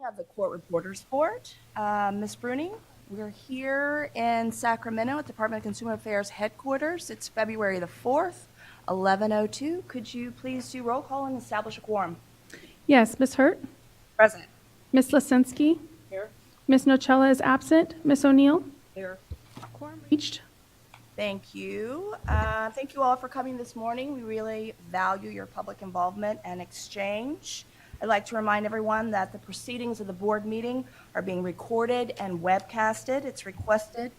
Of the Court Reporters Board. Ms. Bruning, we're here in Sacramento at Department of Consumer Affairs headquarters. It's February the 4th, 11:02. Could you please do roll call and establish a quorum? Yes, Ms. Hurt? Present. Ms. Lisinski? Here. Ms. Nocella is absent. Ms. O'Neill? Here. Quorum reached. Thank you. Thank you all for coming this morning. We really value your public involvement and exchange. I'd like to remind everyone that the proceedings of the board meeting are being recorded and webcasted. It's requested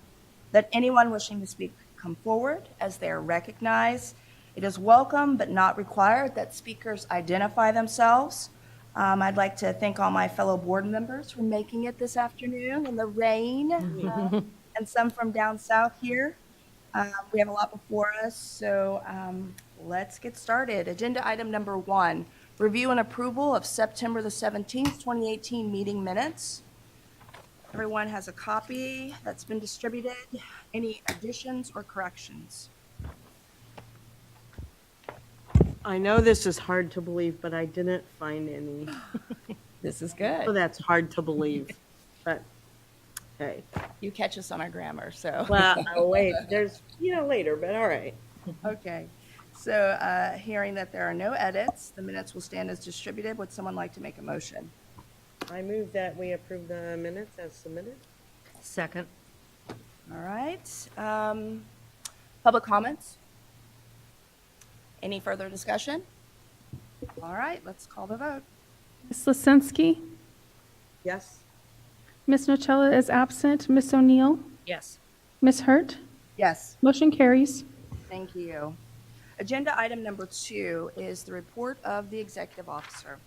that anyone wishing to speak come forward as they are recognized. It is welcome but not required that speakers identify themselves. I'd like to thank all my fellow board members for making it this afternoon in the rain and some from down south here. We have a lot before us, so let's get started. Agenda item number 1. Review and approval of September the 17th, 2018 meeting minutes. Everyone has a copy that's been distributed. Any additions or corrections? I know this is hard to believe, but I didn't find any. This is So good. that's hard to believe, but hey. You catch us on our grammar, so. Well, I'll wait, there's, later, but all right. Okay. So hearing that there are no edits, the minutes will stand as distributed. Would someone like to make a motion? I move that we approve the minutes as submitted. Second. All right. Public comments? Any further discussion? All right, let's call the vote. Ms. Lisinski? Yes? Ms. Nocella is absent. Ms. O'Neill? Yes. Ms. Hurt? Yes. Motion carries. Thank you. Agenda item number 2 is the report of the executive officer.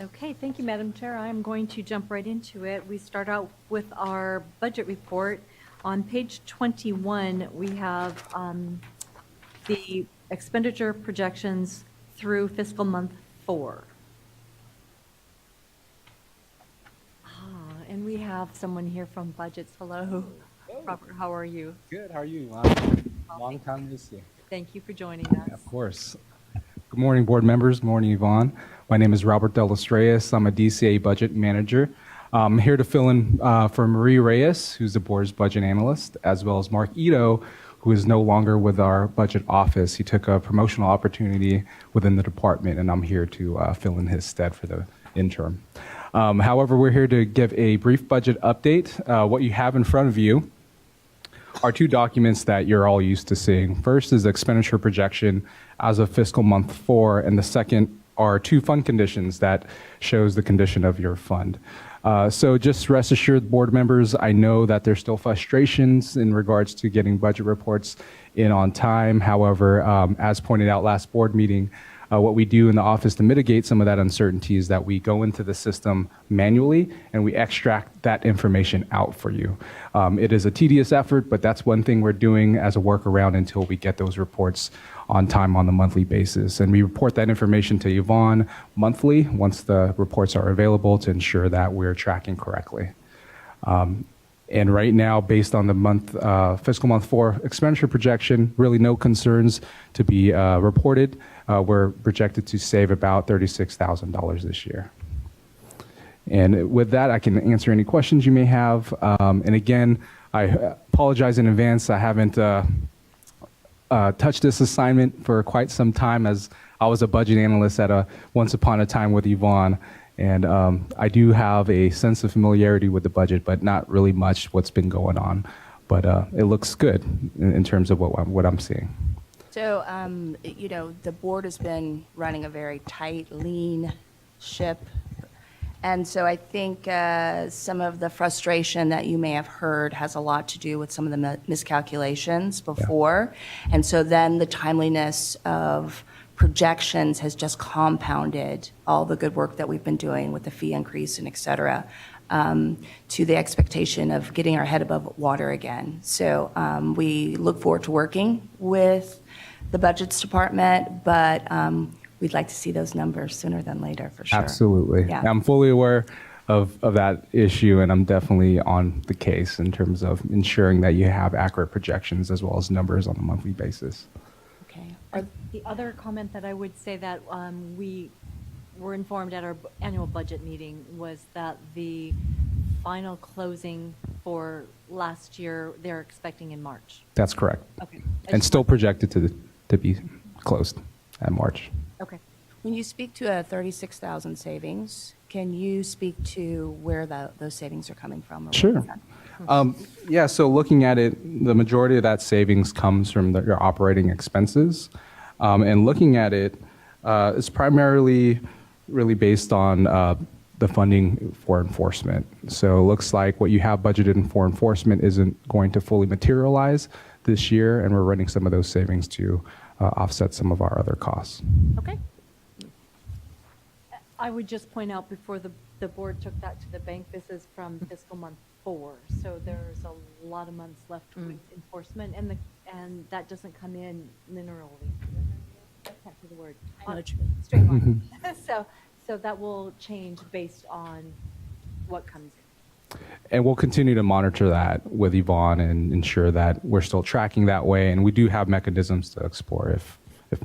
Okay, thank you, Madam Chair. I'm going to jump right into it. We start out with our budget report. On page 21, we have the expenditure projections through fiscal month 4. And we have someone here from budgets. Hello. Robert, how are you? Good. How are you? Long time no see. Thank you for joining us. Of course. Good morning, board members. Good morning, Yvonne. My name is Robert Delastreas. I'm a DCA budget manager. I'm here to fill in for Marie Reyes, who's the board's budget analyst, as well as Mark Ito, who is no longer with our budget office. He took a promotional opportunity within the department, and I'm here to fill in his stead for the interim. However, we're here to give a brief budget update. What you have in front of you are 2 documents that you're all used to seeing. First is the expenditure projection as of fiscal month 4, and the second are 2 fund conditions that shows the condition of your fund. So just rest assured, board members, I know that there's still frustrations in regards to getting budget reports in on time. However, as pointed out last board meeting, what we do in the office to mitigate some of that uncertainty is that we go into the system manually and we extract that information out for you. It is a tedious effort, but that's one thing we're doing as a workaround until we get those reports on time on the monthly basis. And we report that information to Yvonne monthly once the reports are available to ensure that we're tracking correctly. And right now, based on the fiscal month 4 expenditure projection, really no concerns to be reported. We're projected to save about $36,000 this year. And with that, I can answer any questions you may have. And again, I apologize in advance. I haven't touched this assignment for quite some time, as I was a budget analyst at once upon a time with Yvonne. And I do have a sense of familiarity with the budget, but not really much what's been going on. But it looks good in terms of what I'm seeing. So, the board has been running a very tight, lean ship. And so I think some of the frustration that you may have heard has a lot to do with some of the miscalculations before. Yeah. And so then the timeliness of projections has just compounded all the good work that we've been doing with the fee increase and et cetera, to the expectation of getting our head above water again. So we look forward to working with the budgets department, but we'd like to see those numbers sooner than later, for sure. Absolutely. Yeah. I'm fully aware of that issue, and I'm definitely on the case in terms of ensuring that you have accurate projections as well as numbers on a monthly basis. Okay. The other comment that I would say that we were informed at our annual budget meeting was that the final closing for last year, they're expecting in March. That's correct. Okay. And still projected to be closed at March. Okay. When you speak to a 36,000 savings, can you speak to where those savings are coming from? Or what Sure. is that? Yeah, so looking at it, the majority of that savings comes from your operating expenses. And looking at it, it's primarily really based on the funding for enforcement. So it looks like what you have budgeted for enforcement isn't going to fully materialize this year, and we're running some of those savings to offset some of our other costs. Okay. I would just point out before the board took that to the bank, this is from fiscal month 4. So there's a lot of months left with enforcement, and that doesn't come in linearly. I can't say the word. Straight line. So that will change based on what comes in. And we'll continue to monitor that with Yvonne and ensure that we're still tracking that way. And we do have mechanisms to explore if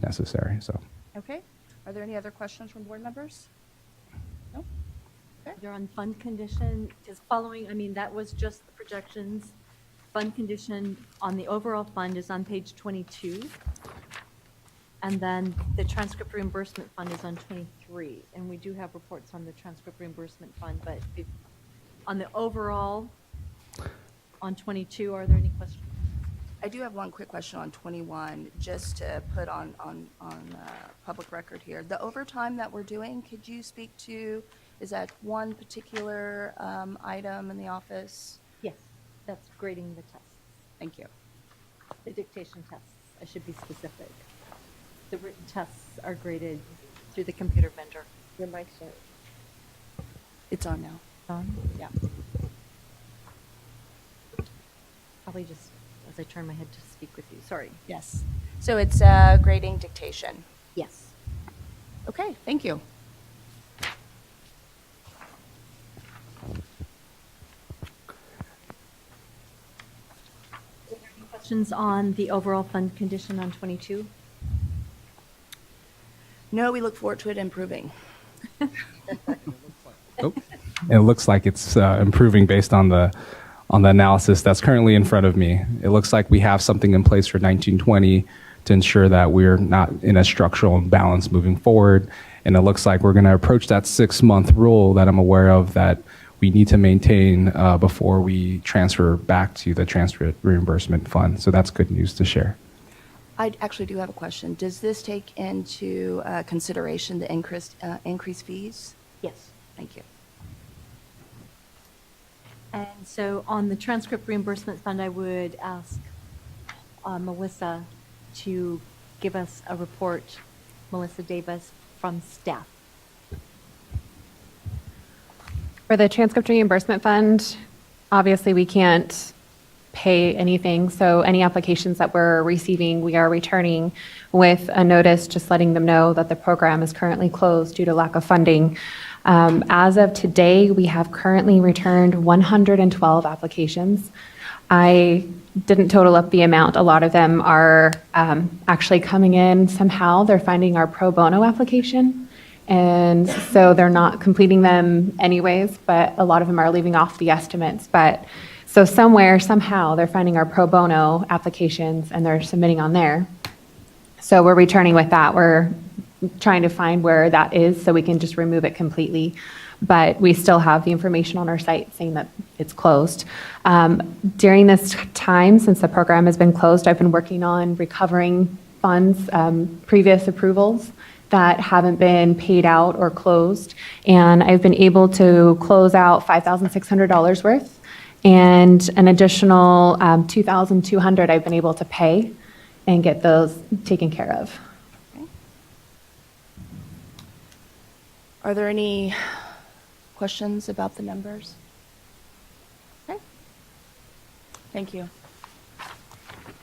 necessary. So. Okay. Are there any other questions from board members? No? Okay. They're on fund condition, is following, I mean, that was just the projections. Fund condition on the overall fund is on page 22. And then the transcript reimbursement fund is on 23. And we do have reports on the transcript reimbursement fund, but on the overall, on 22, are there any questions? I do have one quick question on 21, just to put on public record here. The overtime that we're doing, could you speak to, is that one particular item in the office? Yes, that's grading the tests, Thank you. the dictation tests. I should be specific. The written tests are graded through the computer vendor. Your mic's on. It's on now. Yeah. Probably just as I turn my head to speak with you. Sorry. Yes. So it's grading dictation. Yes. Okay, thank you. Are there any questions on the overall fund condition on 22? No, we look forward to it improving. Oh. It looks like it's improving based on the analysis that's currently in front of me. It looks like we have something in place for 1920 to ensure that we're not in a structural imbalance moving forward. And it looks like we're going to approach that 6-month rule that I'm aware of that we need to maintain before we transfer back to the transfer reimbursement fund. So that's good news to share. I actually do have a question. Does this take into consideration the increased fees? Yes. Thank you. And so on the transcript reimbursement fund, I would ask Melissa to give us a report, Melissa Davis, from staff. For the transcript reimbursement fund, obviously we can't pay anything, so any applications that we're receiving, we are returning with a notice just letting them know that the program is currently closed due to lack of funding. As of today, we have currently returned 112 applications. I didn't total up the amount. A lot of them are actually coming in somehow. They're finding our pro bono application, and so they're not completing them anyways, but a lot of them are leaving off the estimates. But so somewhere, somehow, they're finding our pro bono applications and they're submitting on there. So we're returning with that. We're trying to find where that is so we can just remove it completely. But we still have the information on our site saying that it's closed. During this time, since the program has been closed, I've been working on recovering funds, previous approvals that haven't been paid out or closed. And I've been able to close out $5,600 worth. And an additional $2,200 I've been able to pay and get those taken care of. Okay. Are there any questions about the numbers? Okay. Thank you.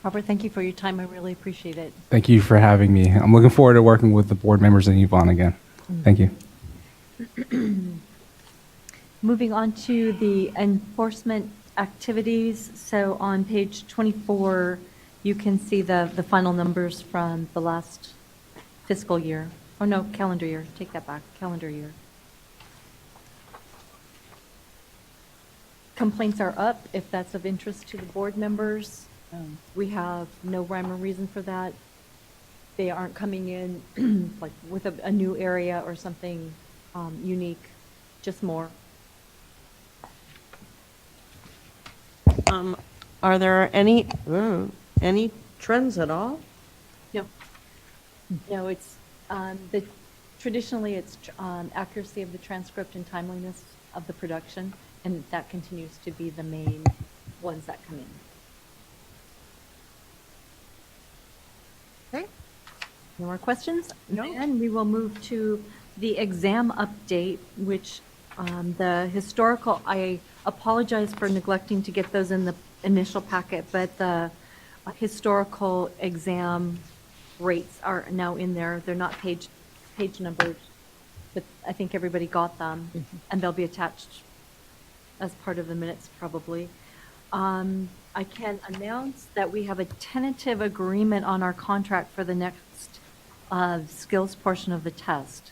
Robert, thank you for your time. I really appreciate it. Thank you for having me. I'm looking forward to working with the board members and Yvonne again. Thank you. Moving on to the enforcement activities. So on page 24, you can see the final numbers from the last fiscal year. Oh, no, calendar year, take that back, calendar year. Complaints are up, if that's of interest to the board members. We have no rhyme or reason for that. They aren't coming in like with a new area or something unique, just more. Are there any trends at all? No. No, it's, traditionally, it's accuracy of the transcript and timeliness of the production, and that continues to be the main ones that come in. Okay. No more questions? No. And we will move to the exam update, which the historical, I apologize for neglecting to get those in the initial packet, but the historical exam rates are now in there. They're not page numbered, but I think everybody got them, and they'll be attached as part of the minutes probably. I can announce that we have a tentative agreement on our contract for the next skills portion of the test.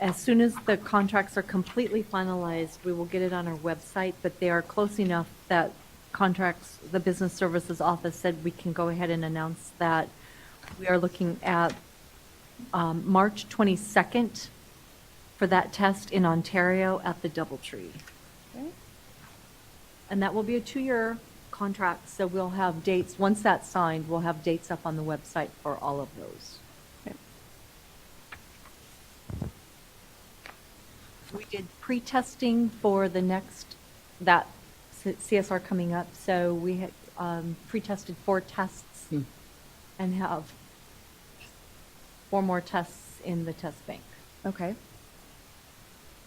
As soon as the contracts are completely finalized, we will get it on our website, but they are close enough that contracts, the Business Services Office said we can go ahead and announce that we are looking at March 22nd for that test in Ontario at the Doubletree. Okay. And that will be a 2-year contract, so we'll have dates, once that's signed, we'll have dates up on the website for all of those. Okay. We did pre-testing for the next, that CSR coming up, so we had pre-tested 4 tests and have 4 more tests in the test bank. Okay.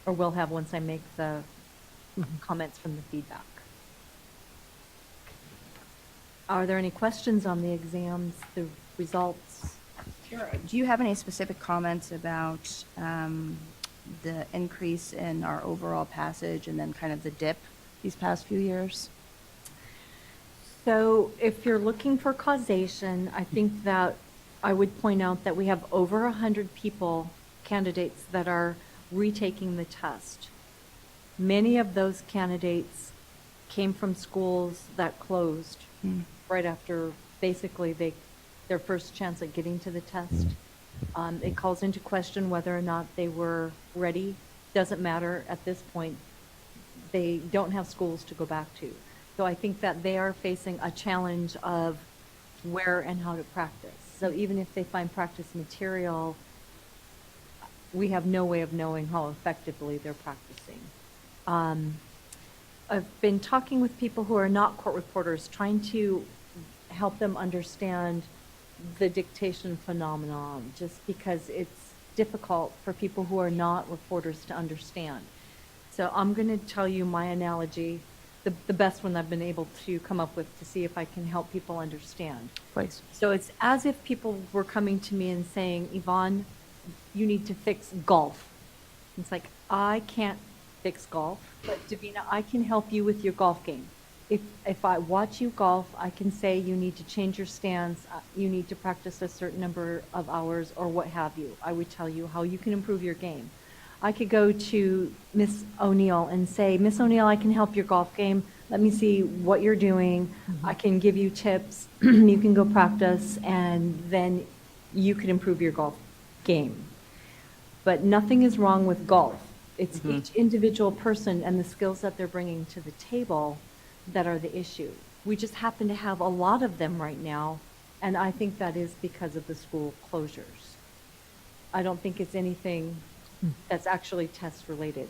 Or will have once I make the comments from the feedback. Are there any questions on the exams, the results? Sure. Do you have any specific comments about the increase in our overall passage and then kind of the dip these past few years? So if you're looking for causation, I think that I would point out that we have over 100 candidates that are retaking the test. Many of those candidates came from schools that closed right after basically their first chance at getting to the test. It calls into question whether or not they were ready. Doesn't matter at this point. They don't have schools to go back to. So I think that they are facing a challenge of where and how to practice. So even if they find practice material, we have no way of knowing how effectively they're practicing. I've been talking with people who are not court reporters, trying to help them understand the dictation phenomenon, just because it's difficult for people who are not reporters to understand. So I'm going to tell you my analogy, the best one I've been able to come up with to see if I can help people understand. Please. So it's as if people were coming to me and saying, Yvonne, you need to fix golf. It's like, I can't fix golf, but Davina, I can help you with your golf game. If I watch you golf, I can say you need to change your stance, you need to practice a certain number of hours, or what have you. I would tell you how you can improve your game. I could go to Miss O'Neill and say, Miss O'Neill, I can help your golf game. Let me see what you're doing. I can give you tips. You can go practice, and then you can improve your golf game. But nothing is wrong with golf. It's each individual person and the skills that they're bringing to the table that are the issue. We just happen to have a lot of them right now, and I think that is because of the school closures. I don't think it's anything that's actually test related.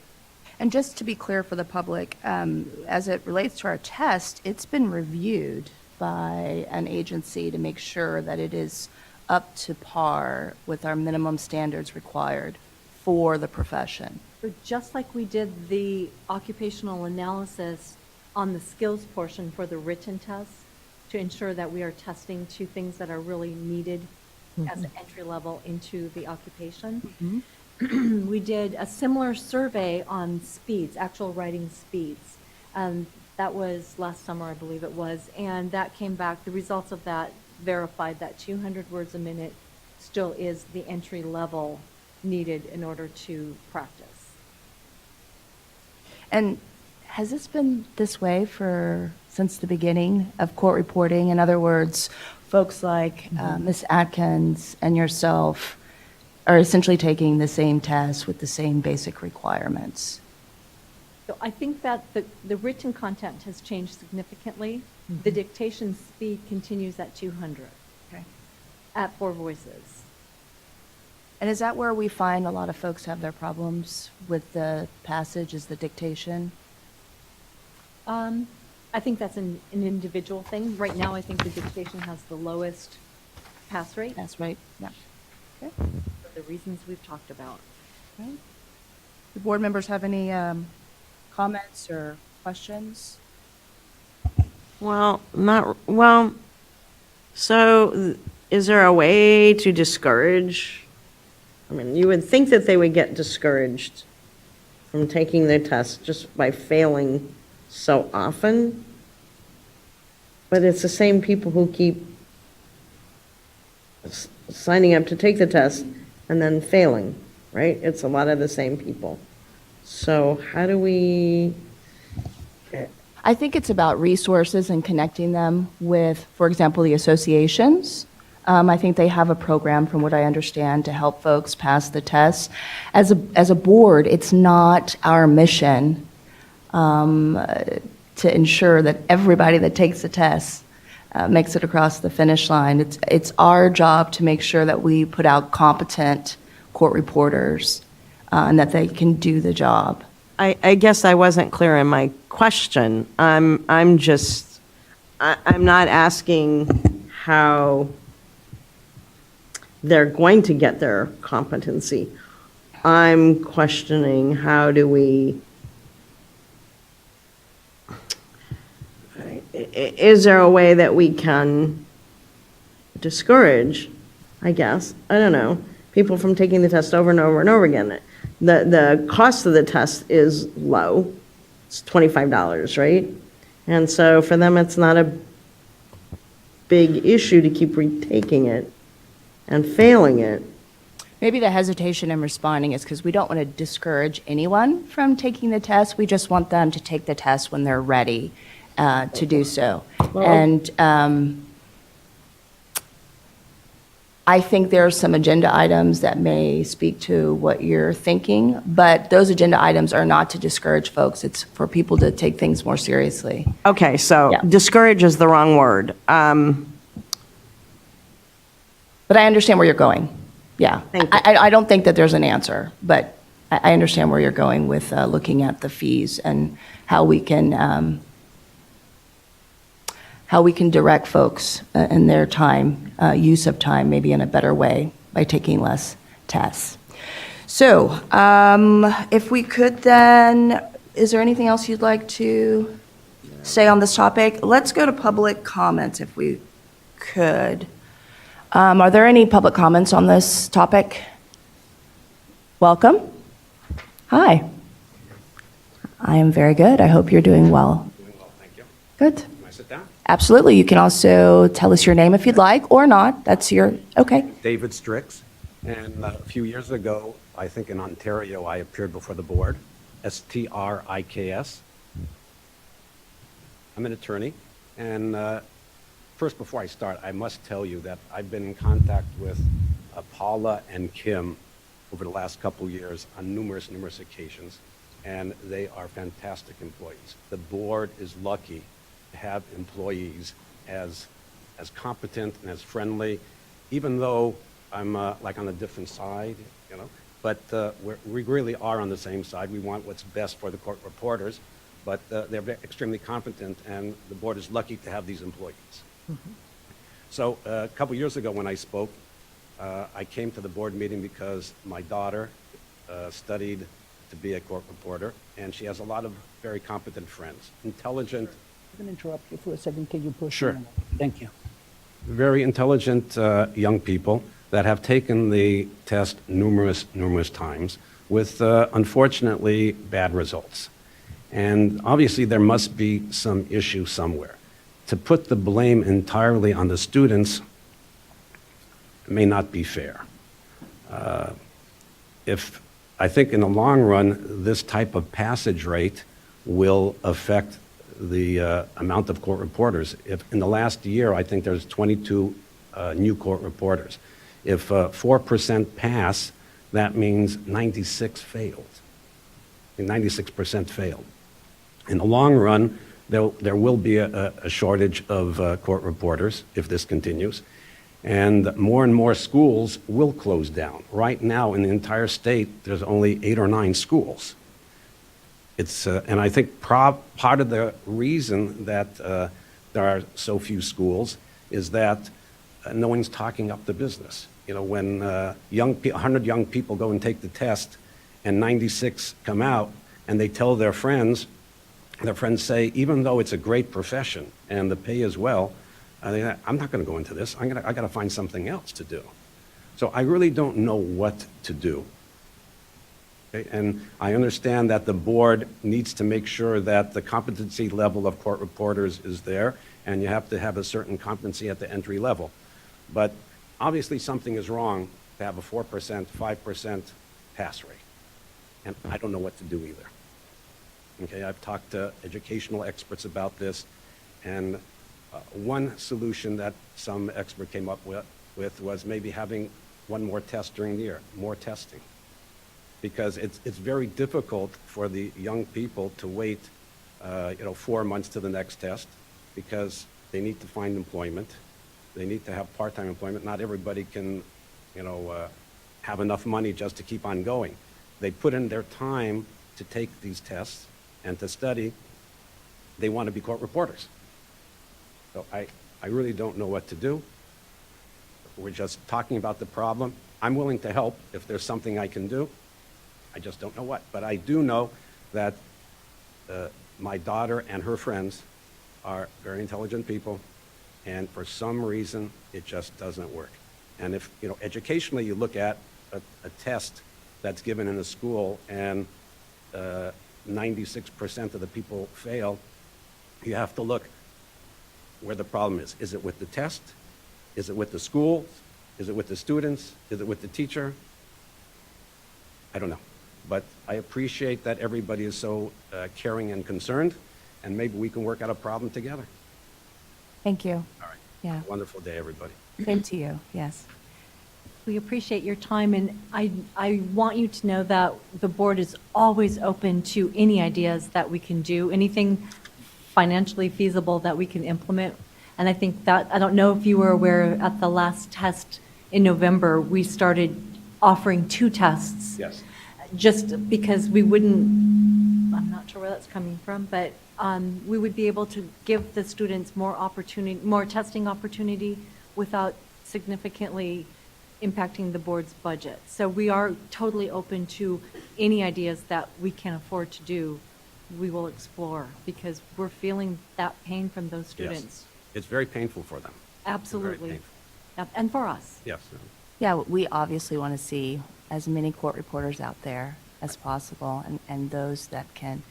And just to be clear for the public, as it relates to our test, it's been reviewed by an agency to make sure that it is up to par with our minimum standards required for the profession. So just like we did the occupational analysis on the skills portion for the written tests, to ensure that we are testing to things that are really needed as an entry level into the occupation. We did a similar survey on speeds, actual writing speeds. That was last summer, I believe it was, and that came back, the results of that verified that 200 words a minute still is the entry level needed in order to practice. And has this been this way since the beginning of court reporting? In other words, folks like Ms. Atkins and yourself are essentially taking the same test with the same basic requirements. So I think that the written content has changed significantly. The dictation speed continues at 200 Okay. at 4 voices. And is that where we find a lot of folks have their problems with the passage, is the dictation? I think that's an individual thing. Right now, I think the dictation has the lowest pass rate That's right, yeah. Okay. for the reasons we've talked about. Okay. Do board members have any comments or questions? So is there a way to discourage? I mean, you would think that they would get discouraged from taking their test just by failing so often. But it's the same people who keep signing up to take the test and then failing, right? It's a lot of the same people. So how do we? I think it's about resources and connecting them with, for example, the associations. I think they have a program, from what I understand, to help folks pass the test. As a board, it's not our mission to ensure that everybody that takes the test makes it across the finish line. It's our job to make sure that we put out competent court reporters and that they can do the job. I guess I wasn't clear in my question. I'm not asking how they're going to get their competency. I'm questioning how do we, is there a way that we can discourage, I guess, I don't know, people from taking the test over and over and over again? The cost of the test is low. It's $25, right? And so for them, it's not a big issue to keep retaking it and failing it. Maybe the hesitation in responding is because we don't want to discourage anyone from taking the test. We just want them to take the test when they're ready to do so. And I think there are some agenda items that may speak to what you're thinking, but those agenda items are not to discourage folks. It's for people to take things more seriously. Okay, so Yeah. discourage is the wrong word. But I understand where you're going. Yeah. Thank you. I don't think that there's an answer, but I understand where you're going with looking at the fees and how we can direct folks in their time, use of time, maybe in a better way by taking less tests. So if we could then, is there anything else you'd like to say on this topic? Let's go to public comments if we could. Are there any public comments on this topic? Welcome. Hi. I am very good. I hope you're doing well. Doing well, thank you. Good. Can I sit down? Absolutely. You can also tell us your name if you'd like, or not. That's your, okay. David Strix, and a few years ago, I think in Ontario, I appeared before the board, STRIKS. I'm an attorney, and first, before I start, I must tell you that I've been in contact with Paula and Kim over the last couple of years on numerous occasions, and they are fantastic employees. The board is lucky to have employees as competent and as friendly, even though I'm like on a different side, you know. But we really are on the same side. We want what's best for the court reporters, but they're extremely competent, and the board is lucky to have these employees. So a couple years ago when I spoke, I came to the board meeting because my daughter studied to be a court reporter, and she has a lot of very competent friends, intelligent. I'm going to interrupt you for a second. Can you push? Sure. Thank you. Very intelligent young people that have taken the test numerous times with, unfortunately, bad results. And obviously, there must be some issue somewhere. To put the blame entirely on the students, may not be fair. I think in the long run, this type of passage rate will affect the amount of court reporters. If in the last year, I think there's 22 new court reporters. If 4% pass, that means 96 failed. 96% failed. In the long run, there will be a shortage of court reporters if this continues, and more schools will close down. Right now, in the entire state, there's only 8 or 9 schools. And I think part of the reason that there are so few schools is that no one's talking up the business. You know, when 100 young people go and take the test and 96 come out and they tell their friends say, even though it's a great profession and the pay is well, I'm not going to go into this. I got to find something else to do. So I really don't know what to do. Okay? And I understand that the board needs to make sure that the competency level of court reporters is there, and you have to have a certain competency at the entry level. But obviously something is wrong to have a 4%, 5% pass rate. And I don't know what to do either. Okay, I've talked to educational experts about this, and one solution that some expert came up with was maybe having one more test during the year, more testing. Because it's very difficult for the young people to wait 4 months to the next test, because they need to find employment. They need to have part-time employment. Not everybody can, have enough money just to keep on going. They put in their time to take these tests and to study. They want to be court reporters. So I really don't know what to do. We're just talking about the problem. I'm willing to help if there's something I can do. I just don't know what. But I do know that my daughter and her friends are very intelligent people, and for some reason, it just doesn't work. And if, educationally, you look at a test that's given in a school and 96% of the people fail, you have to look where the problem is. Is it with the test? Is it with the school? Is it with the students? Is it with the teacher? I don't know. But I appreciate that everybody is so caring and concerned, and maybe we can work out a problem together. Thank you. All right. Yeah. Wonderful day, everybody. Same to you, yes. We appreciate your time, and I want you to know that the board is always open to any ideas that we can do, anything financially feasible that we can implement. And I think that, I don't know if you were aware, at the last test in November, we started offering 2 tests. Yes. Just because we wouldn't, I'm not sure where that's coming from, but we would be able to give the students more opportunity, more testing opportunity without significantly impacting the board's budget. So we are totally open to any ideas that we can afford to do. We will explore, because we're feeling that pain from those students. Yes. It's very painful for them. Absolutely. painful. Yep, and for us. Yes. Yeah, we obviously want to see as many court reporters out there as possible, and those that can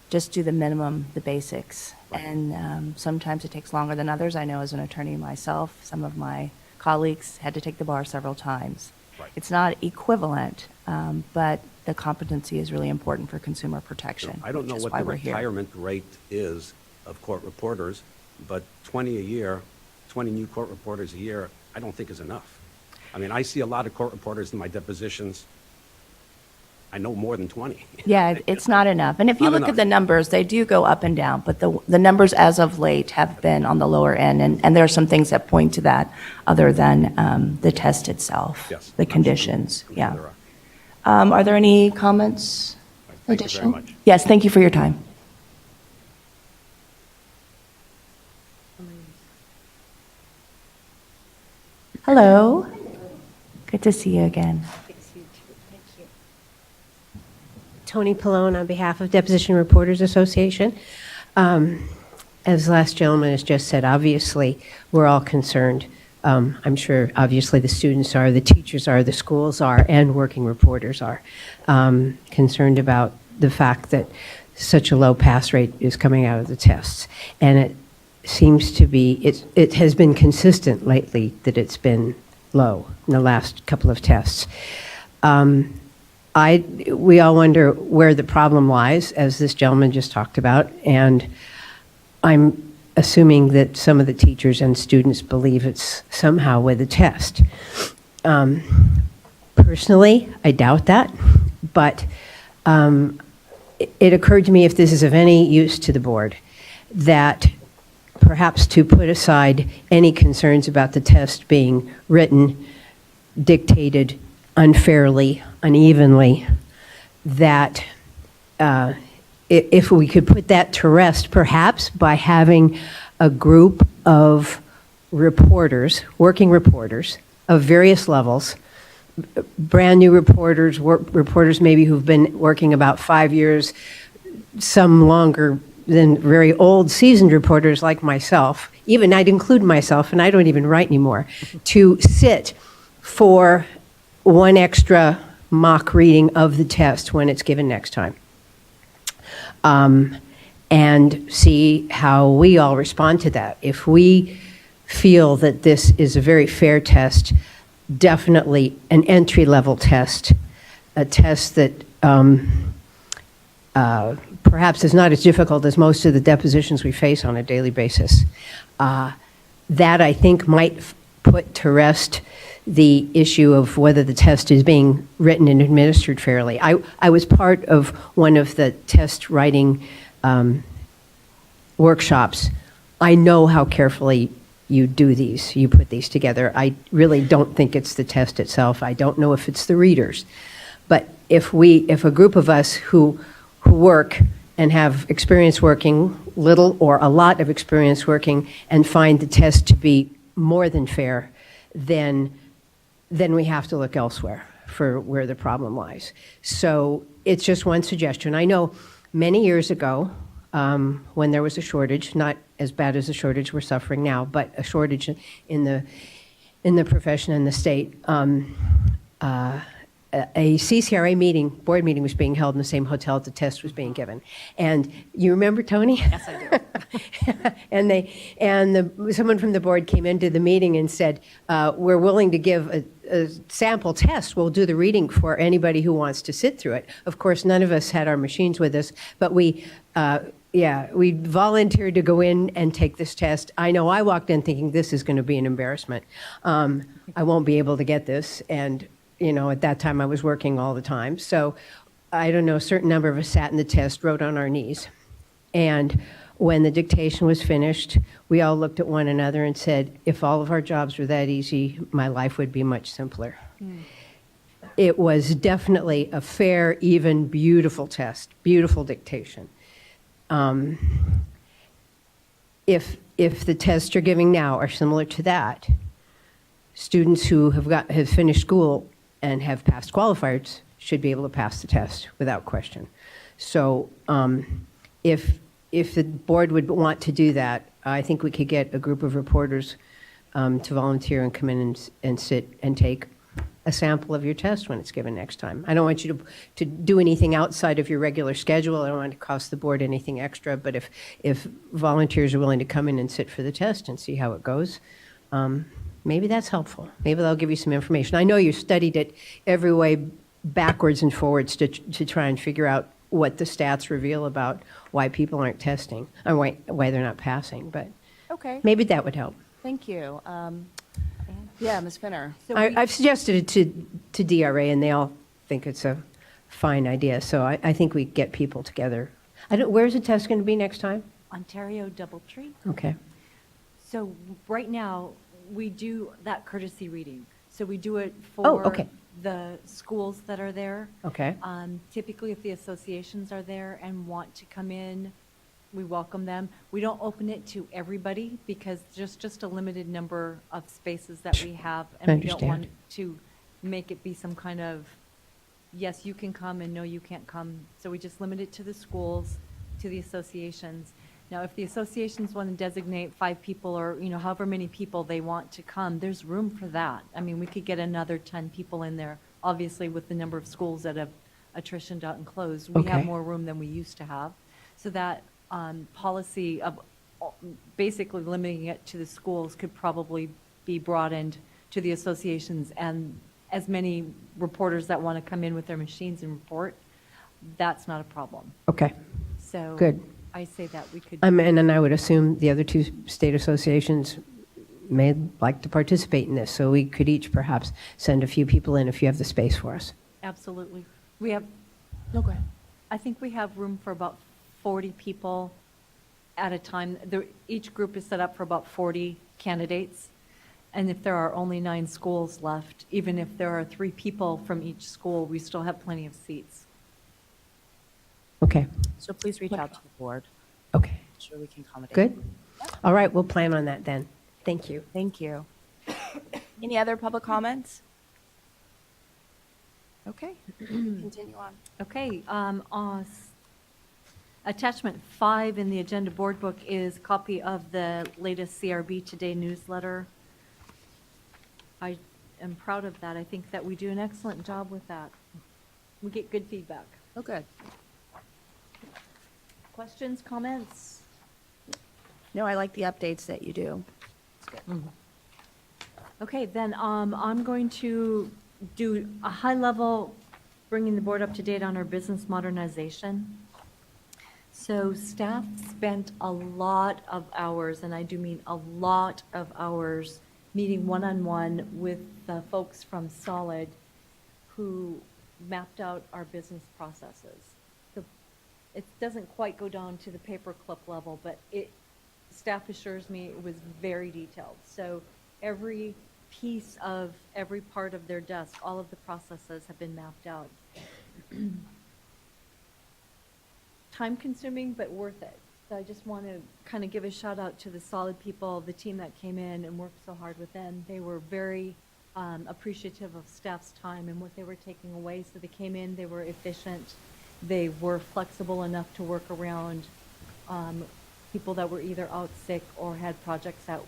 just do the minimum, the basics. And sometimes it takes longer than others. I know as an attorney myself, some of my colleagues had to take the bar several times. Right. It's not equivalent, but the competency is really important for consumer protection. I don't know which is what why the we're here. retirement rate is of court reporters, but 20 a year, 20 new court reporters a year, I don't think is enough. I mean, I see a lot of court reporters in my depositions. I know more than 20. Yeah, it's not enough. And if you Not look enough. at the numbers, they do go up and down, but the numbers as of late have been on the lower end, and there are some things that point to that other than the test itself. Yes, The absolutely. conditions, I'm sure yeah. there are. Are there any comments? Thank you very Additional? much. Yes, thank you for your time. Hello. Good to see you again. Tony Pallone on behalf of Deposition Reporters Association. As the last gentleman has just said, obviously, we're all concerned. I'm sure, obviously, the students are, the teachers are, the schools are, and working reporters are concerned about the fact that such a low pass rate is coming out of the tests. And it seems to be, it has been consistent lately that it's been low in the last couple of tests. We all wonder where the problem lies, as this gentleman just talked about, and I'm assuming that some of the teachers and students believe it's somehow with the test. Personally, I doubt that, but it occurred to me, if this is of any use to the board, that perhaps to put aside any concerns about the test being written, dictated unfairly, unevenly, that if we could put that to rest, perhaps by having a group of reporters, working reporters of various levels, brand new reporters, reporters maybe who've been working about 5 years, some longer than very old seasoned reporters like myself, even I'd include myself, and I don't even write anymore, to sit for one extra mock reading of the test when it's given next time. And see how we all respond to that. If we feel that this is a very fair test, definitely an entry-level test, a test that perhaps is not as difficult as most of the depositions we face on a daily basis. That, I think, might put to rest the issue of whether the test is being written and administered fairly. I was part of one of the test writing workshops. I know how carefully you do these, you put these together. I really don't think it's the test itself. I don't know if it's the readers. But if a group of us who work and have experience working, little or a lot of experience working, and find the test to be more than fair, then we have to look elsewhere for where the problem lies. So it's just one suggestion. I know many years ago, when there was a shortage, not as bad as the shortage we're suffering now, but a shortage in the profession and the state, a CCRA board meeting was being held in the same hotel that the test was being given. And you remember, Tony? Yes, I do. and someone from the board came into the meeting and said, we're willing to give a sample test. We'll do the reading for anybody who wants to sit through it. Of course, none of us had our machines with us, but we volunteered to go in and take this test. I know I walked in thinking this is going to be an embarrassment. I won't be able to get this. And at that time I was working all the time. So I don't know, a certain number of us sat in the test, wrote on our knees. And when the dictation was finished, we all looked at one another and said, if all of our jobs were that easy, my life would be much simpler. It was definitely a fair, even, beautiful test, beautiful dictation. If the tests you're giving now are similar to that, students who have finished school and have passed qualifiers should be able to pass the test without question. So if the board would want to do that, I think we could get a group of reporters to volunteer and come in and sit and take a sample of your test when it's given next time. I don't want you to do anything outside of your regular schedule. I don't want to cost the board anything extra, but if volunteers are willing to come in and sit for the test and see how it goes, maybe that's helpful. Maybe they'll give you some information. I know you studied it every way backwards and forwards to try and figure out what the stats reveal about why people aren't testing, or why they're not passing, but Okay, maybe that would help. thank you. Yeah, Ms. Finner. I've suggested it to DRA, and they all think it's a fine idea, so I think we get people together. Where's the test going to be next time? Ontario Doubletree. Okay. So right now, we do that courtesy reading. So we do it Oh, for okay. the schools that are there. Okay. Typically, if the associations are there and want to come in, we welcome them. We don't open it to everybody because there's just a limited number of spaces that we have. I And we don't want understand. to make it be some kind of, yes, you can come and no, you can't come. So we just limit it to the schools, to the associations. Now, if the associations want to designate 5 people or, however many people they want to come, there's room for that. I mean, we could get another 10 people in there, obviously with the number of schools that have attritioned out and closed. We have Okay. more room than we used to have. So that policy of basically limiting it to the schools could probably be broadened to the associations and as many reporters that want to come in with their machines and report, that's not a problem. Okay, So. Good. I say that we could. and then I would assume the other two state associations may like to participate in this, so we could each perhaps send a few people in if you have the space for us. Absolutely. We have, No, go ahead. I think we have room for about 40 people at a time. Each group is set up for about 40 candidates. And if there are only 9 schools left, even if there are 3 people from each school, we still have plenty of seats. Okay, So please reach out to the board. okay, I'm sure we can accommodate. good? All right, we'll plan on that then. Thank you. Thank you. Any other public comments? Okay, continue on. Okay, attachment 5 in the agenda board book is a copy of the latest CRB Today newsletter. I am proud of that. I think that we do an excellent job with that. We get good feedback. Oh, good. Questions, comments? No, I like the updates that you do. Okay, then I'm going to do a high level, bringing the board up to date on our business modernization. So staff spent a lot of hours, and I do mean a lot of hours, meeting one-on-one with the folks from Solid who mapped out our business processes. It doesn't quite go down to the paperclip level, but staff assures me it was very detailed. So every piece of every part of their desk, all of the processes have been mapped out. Time consuming, but worth it. So I just want to kind of give a shout out to the Solid people, the team that came in and worked so hard with them. They were very appreciative of staff's time and what they were taking away. So they came in, they were efficient. They were flexible enough to work around people that were either out sick or had projects that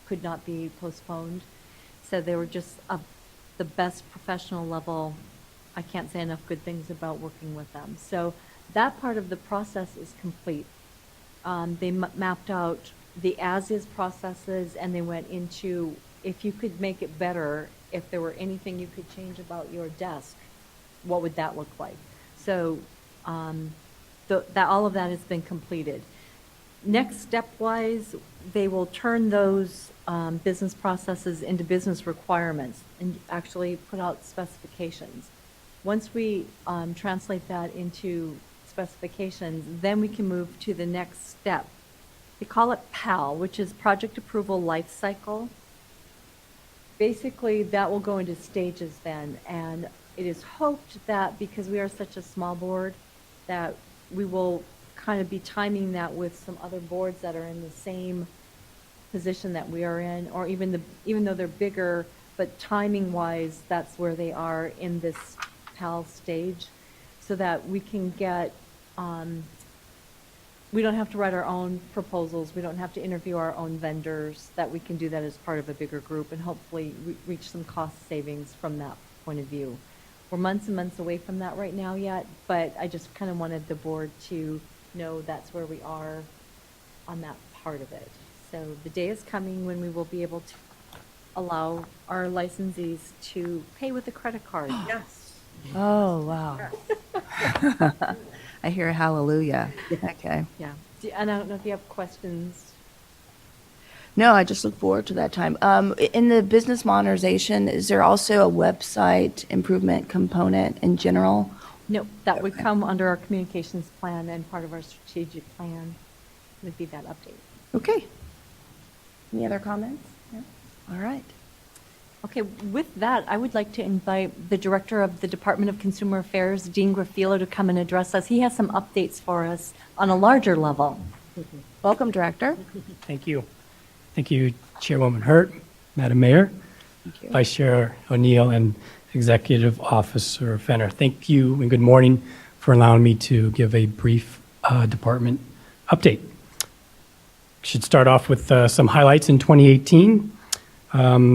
could not be postponed. So they were just the best professional level. I can't say enough good things about working with them. So that part of the process is complete. They mapped out the as-is processes, and they went into if you could make it better, if there were anything you could change about your desk, what would that look like? So all of that has been completed. Next step-wise, they will turn those business processes into business requirements and actually put out specifications. Once we translate that into specifications, then we can move to the next step. They call it PAL, which is Project Approval Lifecycle. Basically, that will go into stages then, and it is hoped that because we are such a small board, that we will kind of be timing that with some other boards that are in the same position that we are in, or even though they're bigger, but timing-wise, that's where they are in this PAL stage, so that we can get, we don't have to write our own proposals, we don't have to interview our own vendors, that we can do that as part of a bigger group and hopefully reach some cost savings from that point of view. We're months and months away from that right now yet, but I just kind of wanted the board to know that's where we are on that part of it. So the day is coming when we will be able to allow our licensees to pay with a credit card. Yes. Oh, wow. I hear hallelujah. Okay. Yeah. And I don't know if you have questions. No, I just look forward to that time. In the business modernization, is there also a website improvement component in general? No, that would come under our communications plan, and part of our strategic plan would be that update. Okay. Any other comments? No? All right. Okay, with that, I would like to invite the Director of the Department of Consumer Affairs, Dean Graffilo, to come and address us. He has some updates for us on a larger level. Welcome, Director. Thank you. Thank you, Chairwoman Hurt, Madam Mayor, Thank you. Vice Chair O'Neill, and Executive Officer Fenner. Thank you and good morning for allowing me to give a brief department update. Should start off with some highlights in 2018.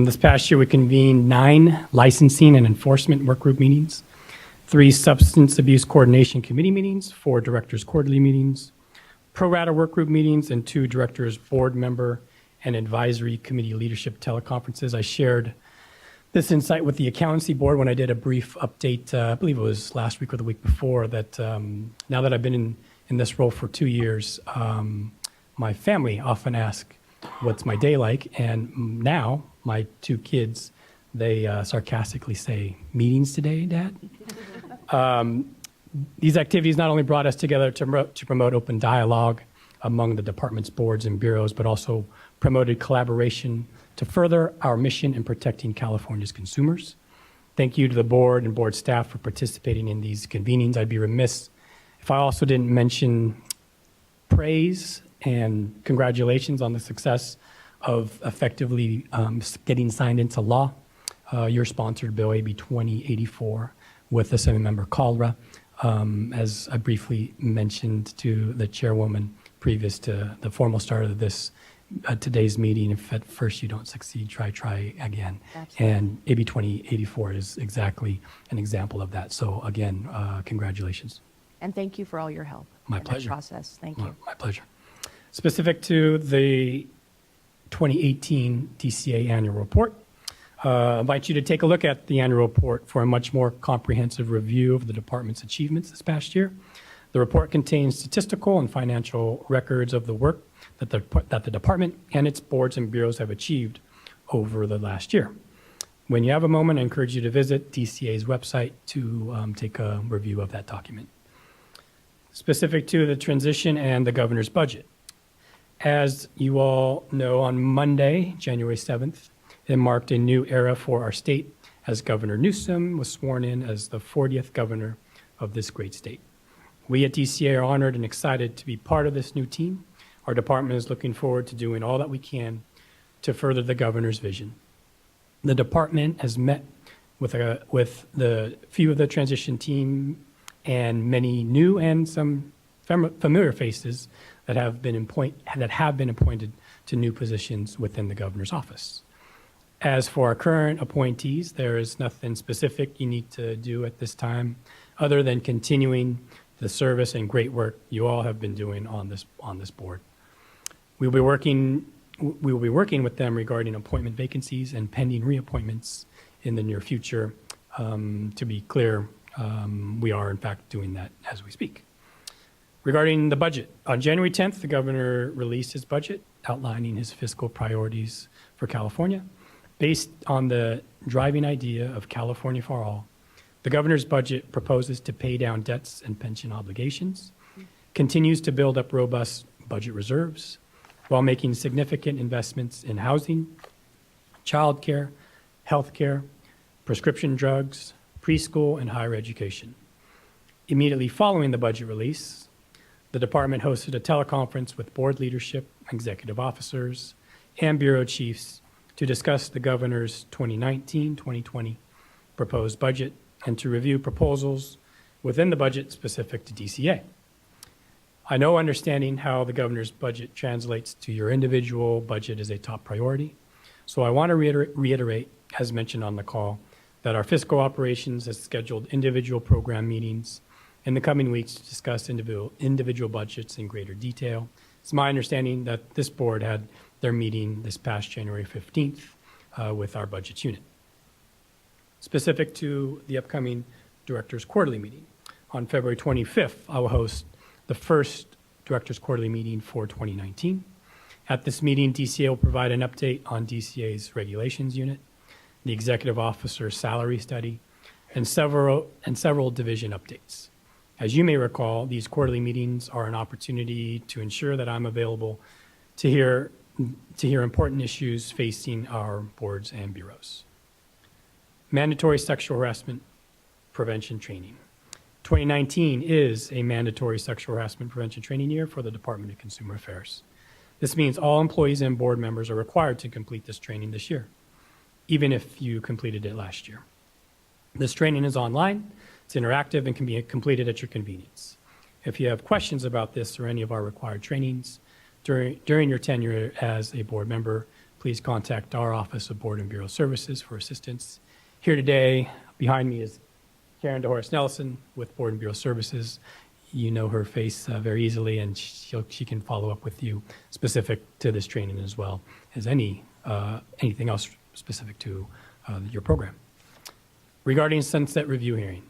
This past year, we convened 9 licensing and enforcement workgroup meetings, 3 substance abuse coordination committee meetings, 4 directors' quarterly meetings, pro rata workgroup meetings, and 2 directors' board member and advisory committee leadership teleconferences. I shared this insight with the accountancy board when I did a brief update, I believe it was last week or the week before, that now that I've been in this role for 2 years, my family often ask, what's my day like? And now my 2 kids, they sarcastically say, meetings today, Dad? These activities not only brought us together to promote open dialogue among the department's boards and bureaus, but also promoted collaboration to further our mission in protecting California's consumers. Thank you to the board and board staff for participating in these convenings. I'd be remiss if I also didn't mention praise and congratulations on the success of effectively getting signed into law. Your sponsored bill, AB 2084, with Assemblymember Calra. As I briefly mentioned to the chairwoman previous to the formal start of this today's meeting, if at first you don't succeed, try again. Absolutely. And AB 2084 is exactly an example of that. So again, congratulations. And thank you for all your help. My in that pleasure. process. Thank you. My pleasure. Specific to the 2018 DCA annual report, I invite you to take a look at the annual report for a much more comprehensive review of the department's achievements this past year. The report contains statistical and financial records of the work that the department and its boards and bureaus have achieved over the last year. When you have a moment, I encourage you to visit DCA's website to take a review of that document. Specific to the transition and the governor's budget. As you all know, on Monday, January 7th, it marked a new era for our state as Governor Newsom was sworn in as the 40th governor of this great state. We at DCA are honored and excited to be part of this new team. Our department is looking forward to doing all that we can to further the governor's vision. The department has met with the few of the transition team and many new and some familiar faces that have been appointed to new positions within the governor's office. As for our current appointees, there is nothing specific you need to do at this time other than continuing the service and great work you all have been doing on this board. We will be working with them regarding appointment vacancies and pending reappointments in the near future. To be clear, we are in fact doing that as we speak. Regarding the budget, on January 10th, the governor released his budget outlining his fiscal priorities for California. Based on the driving idea of California for all, the governor's budget proposes to pay down debts and pension obligations, continues to build up robust budget reserves, while making significant investments in housing, childcare, healthcare, prescription drugs, preschool, and higher education. Immediately following the budget release, the department hosted a teleconference with board leadership, executive officers, and bureau chiefs to discuss the governor's 2019-2020 proposed budget and to review proposals within the budget specific to DCA. I know understanding how the governor's budget translates to your individual budget is a top priority, so I want to reiterate, as mentioned on the call, that our fiscal operations has scheduled individual program meetings in the coming weeks to discuss individual budgets in greater detail. It's my understanding that this board had their meeting this past January 15th with our budgets unit. Specific to the upcoming Directors Quarterly meeting, on February 25th, I will host the first Directors Quarterly meeting for 2019. At this meeting, DCA will provide an update on DCA's regulations unit, the executive officer salary study, and several division updates. As you may recall, these quarterly meetings are an opportunity to ensure that I'm available to hear important issues facing our boards and bureaus. Mandatory sexual harassment prevention training. 2019 is a mandatory sexual harassment prevention training year for the Department of Consumer Affairs. This means all employees and board members are required to complete this training this year, even if you completed it last year. This training is online, it's interactive, and can be completed at your convenience. If you have questions about this or any of our required trainings during your tenure as a board member, please contact our Office of Board and Bureau Services for assistance. Here today, behind me is Karen DeHorace Nelson with Board and Bureau Services. You know her face very easily, and she can follow up with you specific to this training as well as anything else specific to your program. Regarding sunset review hearing,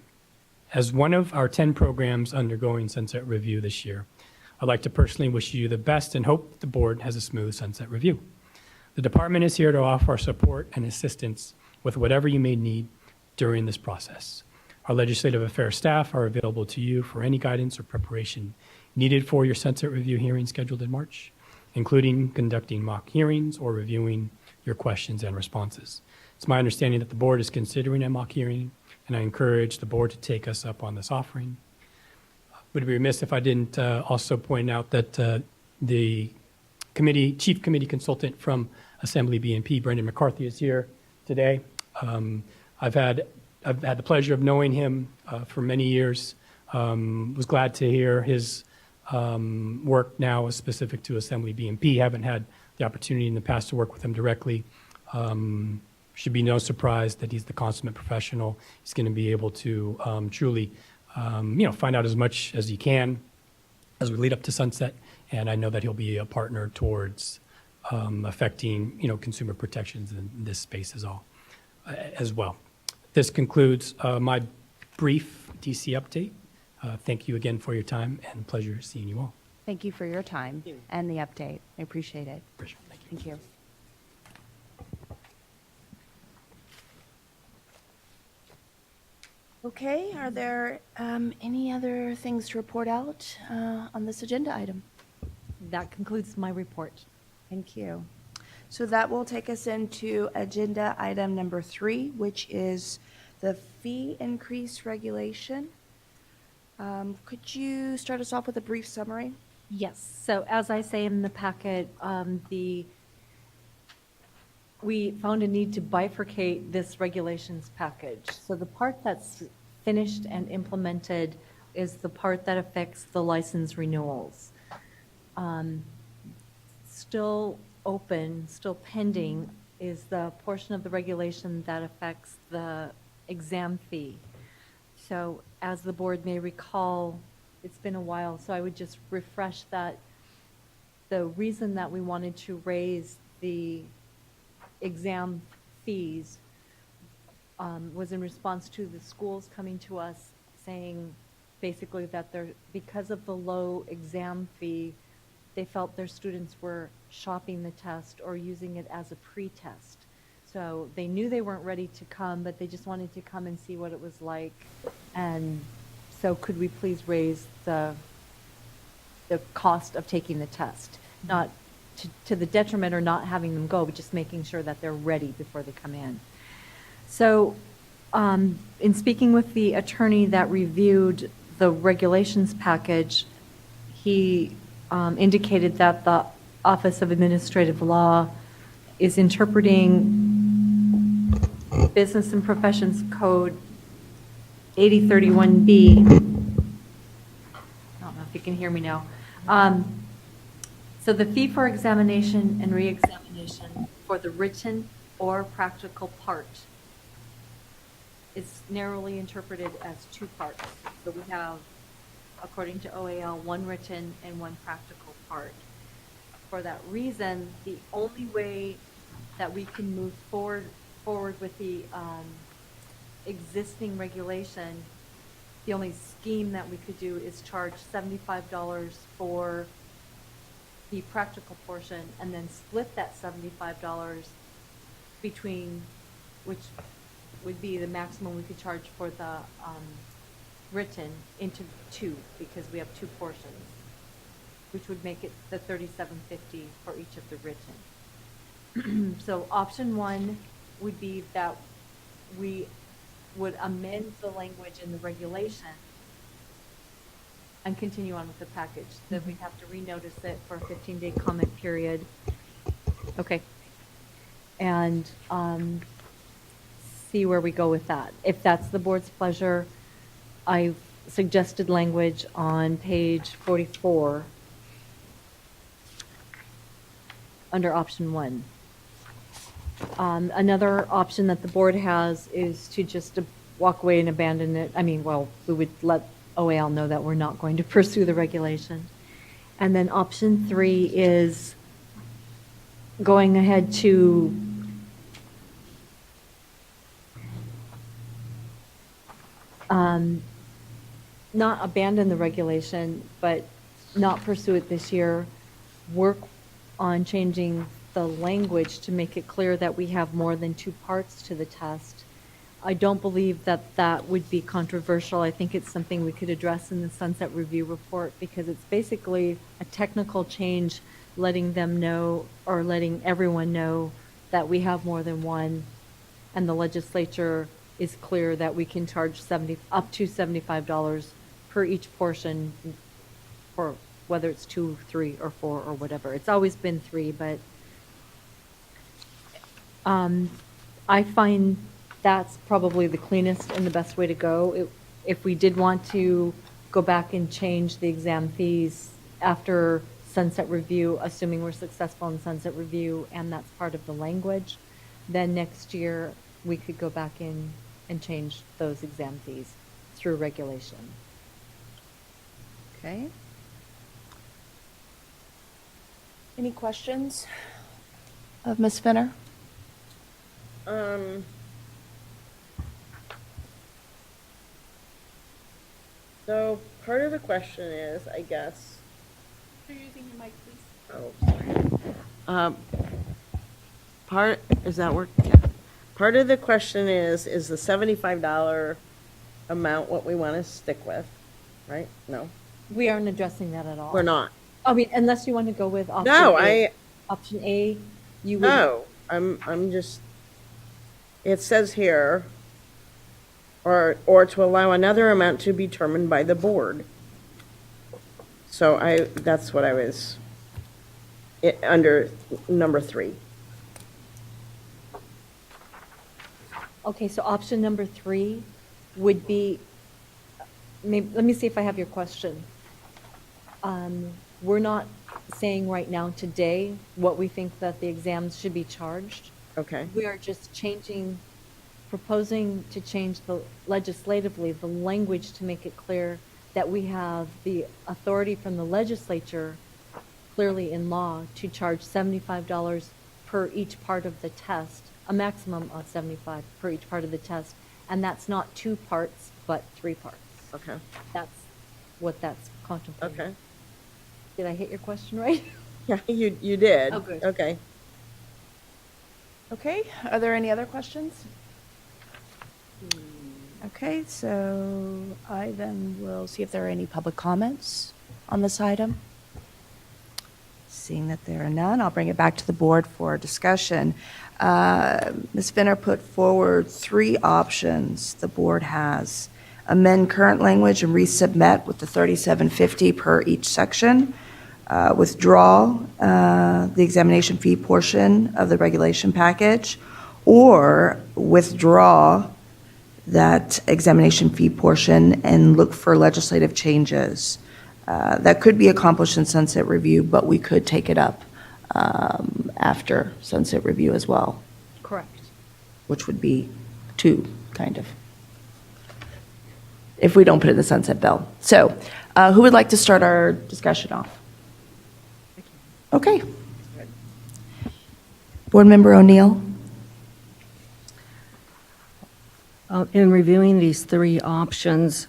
as one of our 10 programs undergoing sunset review this year, I'd like to personally wish you the best and hope the board has a smooth sunset review. The department is here to offer our support and assistance with whatever you may need during this process. Our legislative affairs staff are available to you for any guidance or preparation needed for your sunset review hearing scheduled in March, including conducting mock hearings or reviewing your questions and responses. It's my understanding that the board is considering a mock hearing, and I encourage the board to take us up on this offering. Would be remiss if I didn't also point out that the chief committee consultant from Assembly BNP, Brendan McCarthy, is here today. I've had the pleasure of knowing him for many years. Was glad to hear his work now is specific to Assembly BNP. Haven't had the opportunity in the past to work with him directly. Should be no surprise that he's the consummate professional. He's going to be able to truly, find out as much as he can as we lead up to sunset. And I know that he'll be a partner towards affecting, consumer protections in this space as well. This concludes my brief DC update. Thank you again for your time and pleasure seeing you all. Thank you for your time and the update. I appreciate it. Appreciate it. Thank you. Okay, are there any other things to report out on this agenda item? That concludes my report. Thank you. So that will take us into agenda item number 3, which is the fee increase regulation. Could you start us off with a brief summary? Yes, so as I say in the packet, we found a need to bifurcate this regulations package. So the part that's finished and implemented is the part that affects the license renewals. Still open, still pending is the portion of the regulation that affects the exam fee. So as the board may recall, it's been a while, so I would just refresh that the reason that we wanted to raise the exam fees was in response to the schools coming to us saying basically that because of the low exam fee, they felt their students were shopping the test or using it as a pre-test. So they knew they weren't ready to come, but they just wanted to come and see what it was like. And so could we please raise the cost of taking the test? Not to the detriment or not having them go, but just making sure that they're ready before they come in. So in speaking with the attorney that reviewed the regulations package, he indicated that the Office of Administrative Law is interpreting Business and Professions Code 8031B. I don't know if you can hear me now. So the fee for examination and re-examination for the written or practical part is narrowly interpreted as 2 parts. So we have, according to OAL, 1 written and 1 practical part. For that reason, the only way that we can move forward with the existing regulation, the only scheme that we could do is charge $75 for the practical portion and then split that $75 between, which would be the maximum we could charge for the written, into 2, because we have 2 portions, which would make it the $37.50 for each of the written. So option 1 would be that we would amend the language in the regulation and continue on with the package. Then we'd have to renotice it for a 15-day comment period. Okay. And see where we go with that. If that's the board's pleasure, I've suggested language on page 44 under option 1. Another option that the board has is to just walk away and abandon it. We would let OAL know that we're not going to pursue the regulation. And then option 3 is going ahead to not abandon the regulation, but not pursue it this year, work on changing the language to make it clear that we have more than two parts to the test. I don't believe that that would be controversial. I think it's something we could address in the Sunset Review report because it's basically a technical change letting them know or letting everyone know that we have more than one, and the legislature is clear that we can charge up to $75 per each portion for whether it's 2, 3, or 4, or whatever. It's always been 3, but I find that's probably the cleanest and the best way to go. If we did want to go back and change the exam fees after Sunset Review, assuming we're successful in Sunset Review and that's part of the language, then next year we could go back in and change those exam fees through regulation. Okay. Any questions of Ms. Finner? So part of the question is, I guess. You're using your mic, please. Oh, sorry. Is that work? Yeah. Part of the question is the $75 amount what we want to stick with, right? No, We aren't addressing that at all. we're not. I mean, unless you want to go with option No, A. Option A, you would. No, I'm just, it says here, or to allow another amount to be determined by the board. So that's what I was, under number 3. Okay, so option number 3 would be, let me see if I have your question. We're not saying right now today what we think that the exams should be charged. Okay, We are just proposing to change legislatively the language to make it clear that we have the authority from the legislature, clearly in law, to charge $75 per each part of the test, a maximum of $75 per each part of the test, and that's not 2 parts, but 3 parts. okay, That's what that's contemplating. okay. Did I hit your question right? Yeah, you did. Oh, good. Okay. Okay, are there any other questions? Okay, so I then will see if there are any public comments on this item. Seeing that there are none, I'll bring it back to the board for discussion. Ms. Finner put forward 3 options the board has. Amend current language and resubmit with the $37.50 per each section. Withdraw the examination fee portion of the regulation package, or withdraw that examination fee portion and look for legislative changes. That could be accomplished in Sunset Review, but we could take it up after Sunset Review as well, Correct. which would be 2, kind of, if we don't put it in the sunset bill. So who would like to start our discussion off? Okay. Board Member O'Neill? In reviewing these 3 options,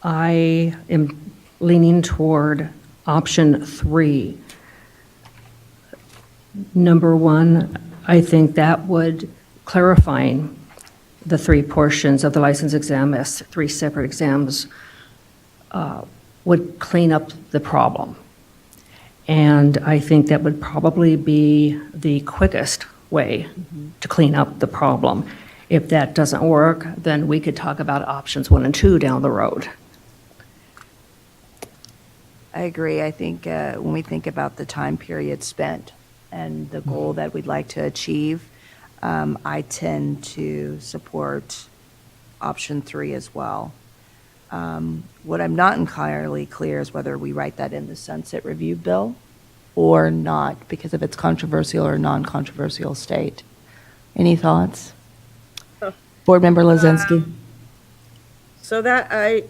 I am leaning toward option 3. Number 1, I think that would clarifying the 3 portions of the license exam as 3 separate exams would clean up the problem. And I think that would probably be the quickest way to clean up the problem. If that doesn't work, then we could talk about options 1 and 2 down the road. I agree. I think when we think about the time period spent and the goal that we'd like to achieve, I tend to support option 3 as well. What I'm not entirely clear is whether we write that in the Sunset Review bill or not, because of its controversial or non-controversial state. Any thoughts? Board Member Lozinski? So that I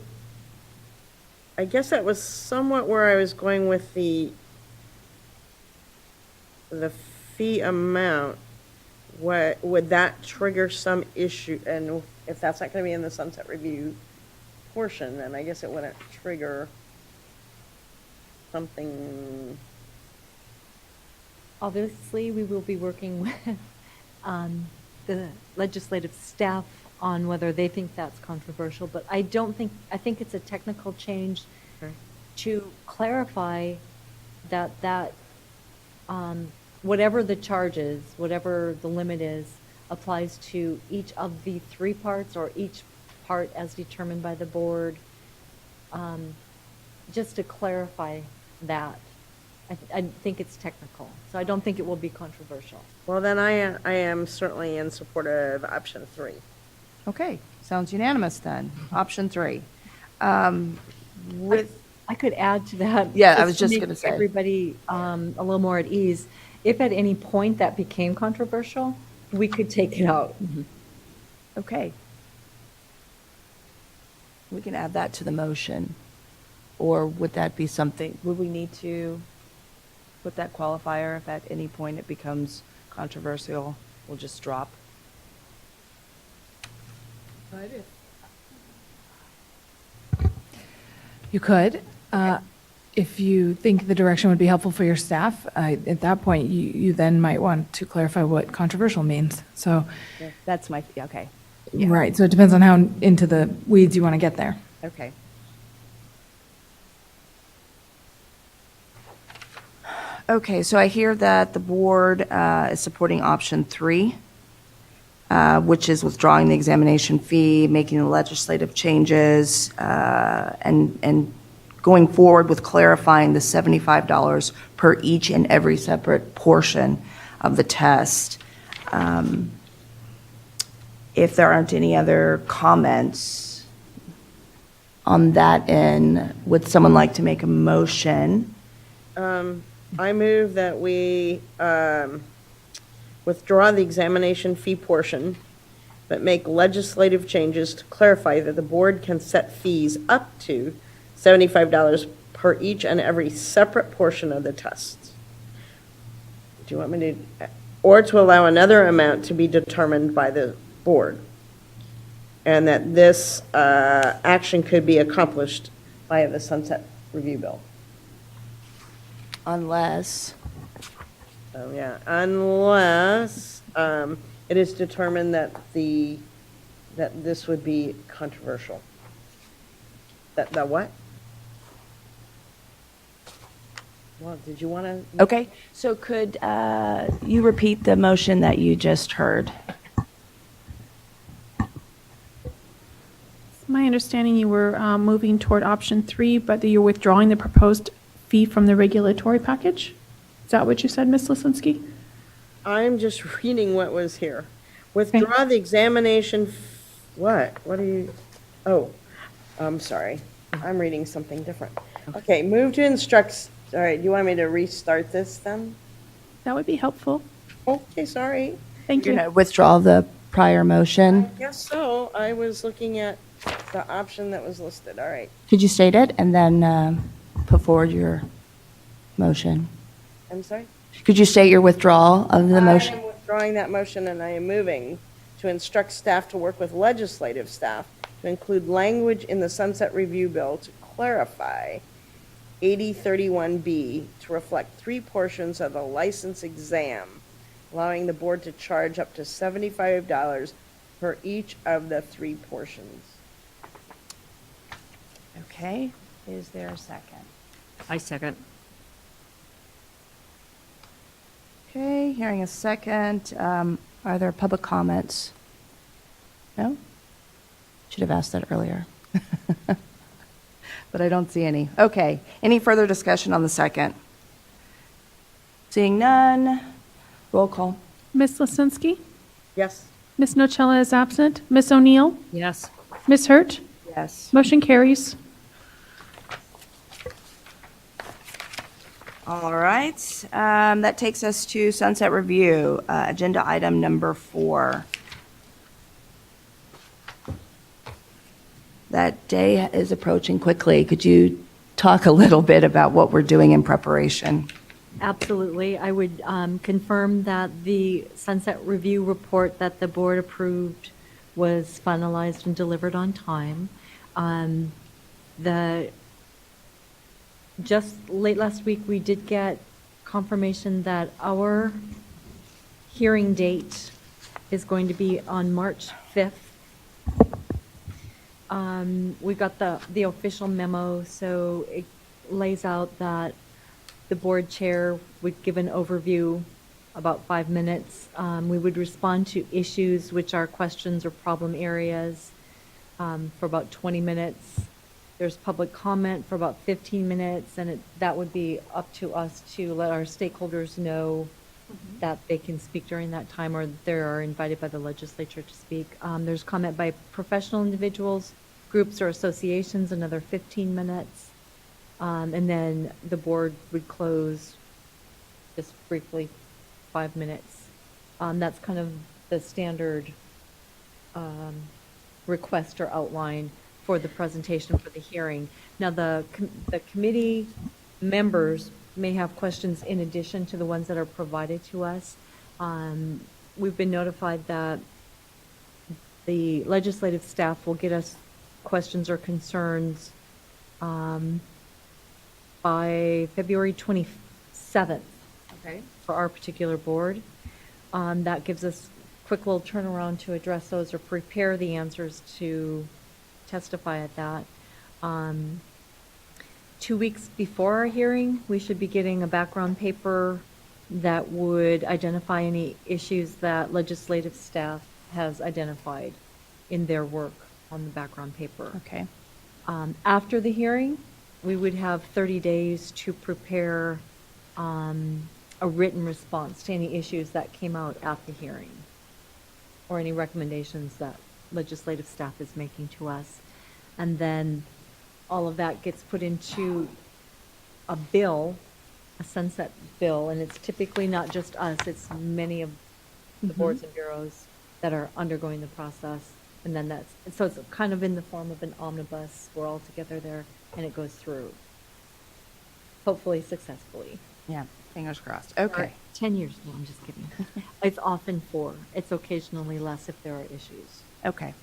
guess that was somewhat where I was going with the fee amount. What would that trigger some issue? And if that's not going to be in the Sunset Review portion, then I guess it wouldn't trigger something. Obviously, we will be working with the legislative staff on whether they think that's controversial, but I think it's a technical change to clarify that whatever the charge is, whatever the limit is, applies to each of the three parts or each part as determined by the board. Just to clarify that. I think it's technical, so I don't think it will be controversial. Well, then I am certainly in support of option 3. Okay, sounds unanimous then. Option 3. With, I could add to that. Yeah, I was just make gonna say. Everybody a little more at ease. If at any point that became controversial, we could take it out. okay. We can add that to the motion. Or would that be something, would we need to put that qualifier if at any point it becomes controversial, we'll just drop? You could. If you think the direction would be helpful for your staff, at that point, you then might want to clarify what controversial means. So, That's my, okay, right, so it depends on how into the weeds you want to get there. okay. Okay, so I hear that the board is supporting option 3, which is withdrawing the examination fee, making the legislative changes, and going forward with clarifying the $75 per each and every separate portion of the test. If there aren't any other comments on that end, would someone like to make a motion? I move that we withdraw the examination fee portion, but make legislative changes to clarify that the board can set fees up to $75 per each and every separate portion of the test. Do you want me to, or to allow another amount to be determined by the board? And that this action could be accomplished via the sunset review bill. Unless, Oh, yeah, unless it is determined that this would be controversial. The what? Well, did you want to? okay, so could you repeat the motion that you just heard? It's my understanding you were moving toward option 3, but that you're withdrawing the proposed fee from the regulatory package? Is that what you said, Ms. Lisinski? I'm just reading what was here. Withdraw the examination, what? What are you, oh, I'm sorry. I'm reading something different. Okay, move to instruct, all right, you want me to restart this then? That would be helpful. Okay, sorry. Thank You're you. going to withdraw the prior motion? Yes, so I was looking at the option that was listed, all right. Could you state it and then put forward your motion? I'm sorry? Could you state your withdrawal of the motion? I am withdrawing that motion, and I am moving to instruct staff to work with legislative staff to include language in the sunset review bill to clarify 8031B to reflect 3 portions of the license exam, allowing the board to charge up to $75 per each of the 3 portions. Okay, is there a second? I second. Okay, hearing a second. Are there public comments? No? Should have asked that earlier. But I don't see any. Okay, any further discussion on the second? Seeing none, roll call. Ms. Lisinski? Yes? Ms. Nocella is absent. Ms. O'Neill? Yes. Ms. Hurt? Yes. Motion carries. All right, that takes us to sunset review, agenda item number 4. That day is approaching quickly. Could you talk a little bit about what we're doing in preparation? Absolutely. I would confirm that the sunset review report that the board approved was finalized and delivered on time. Just late last week, we did get confirmation that our hearing date is going to be on March 5th. We got the official memo, so it lays out that the board chair would give an overview, about 5 minutes. We would respond to issues, which are questions or problem areas, for about 20 minutes. There's public comment for about 15 minutes, and that would be up to us to let our stakeholders know that they can speak during that time, or they are invited by the legislature to speak. There's comment by professional individuals, groups or associations, another 15 minutes. And then the board would close just briefly, 5 minutes. That's kind of the standard request or outline for the presentation for the hearing. Now, the committee members may have questions in addition to the ones that are provided to us. We've been notified that the legislative staff will get us questions or concerns by February 27th. Okay. For our particular board. That gives us a quick little turnaround to address those or prepare the answers to testify at that. 2 weeks before our hearing, we should be getting a background paper that would identify any issues that legislative staff has identified in their work on the background paper. Okay. After the hearing, we would have 30 days to prepare a written response to any issues that came out at the hearing, or any recommendations that legislative staff is making to us. And then all of that gets put into a bill, a sunset bill, and it's typically not just us, it's many of the boards and bureaus that are undergoing the process. And then so it's kind of in the form of an omnibus. We're all together there, and it goes through, hopefully successfully. Yeah, fingers crossed. Okay. 10 years, no, I'm just kidding. It's often 4. It's occasionally less if there are issues. Okay.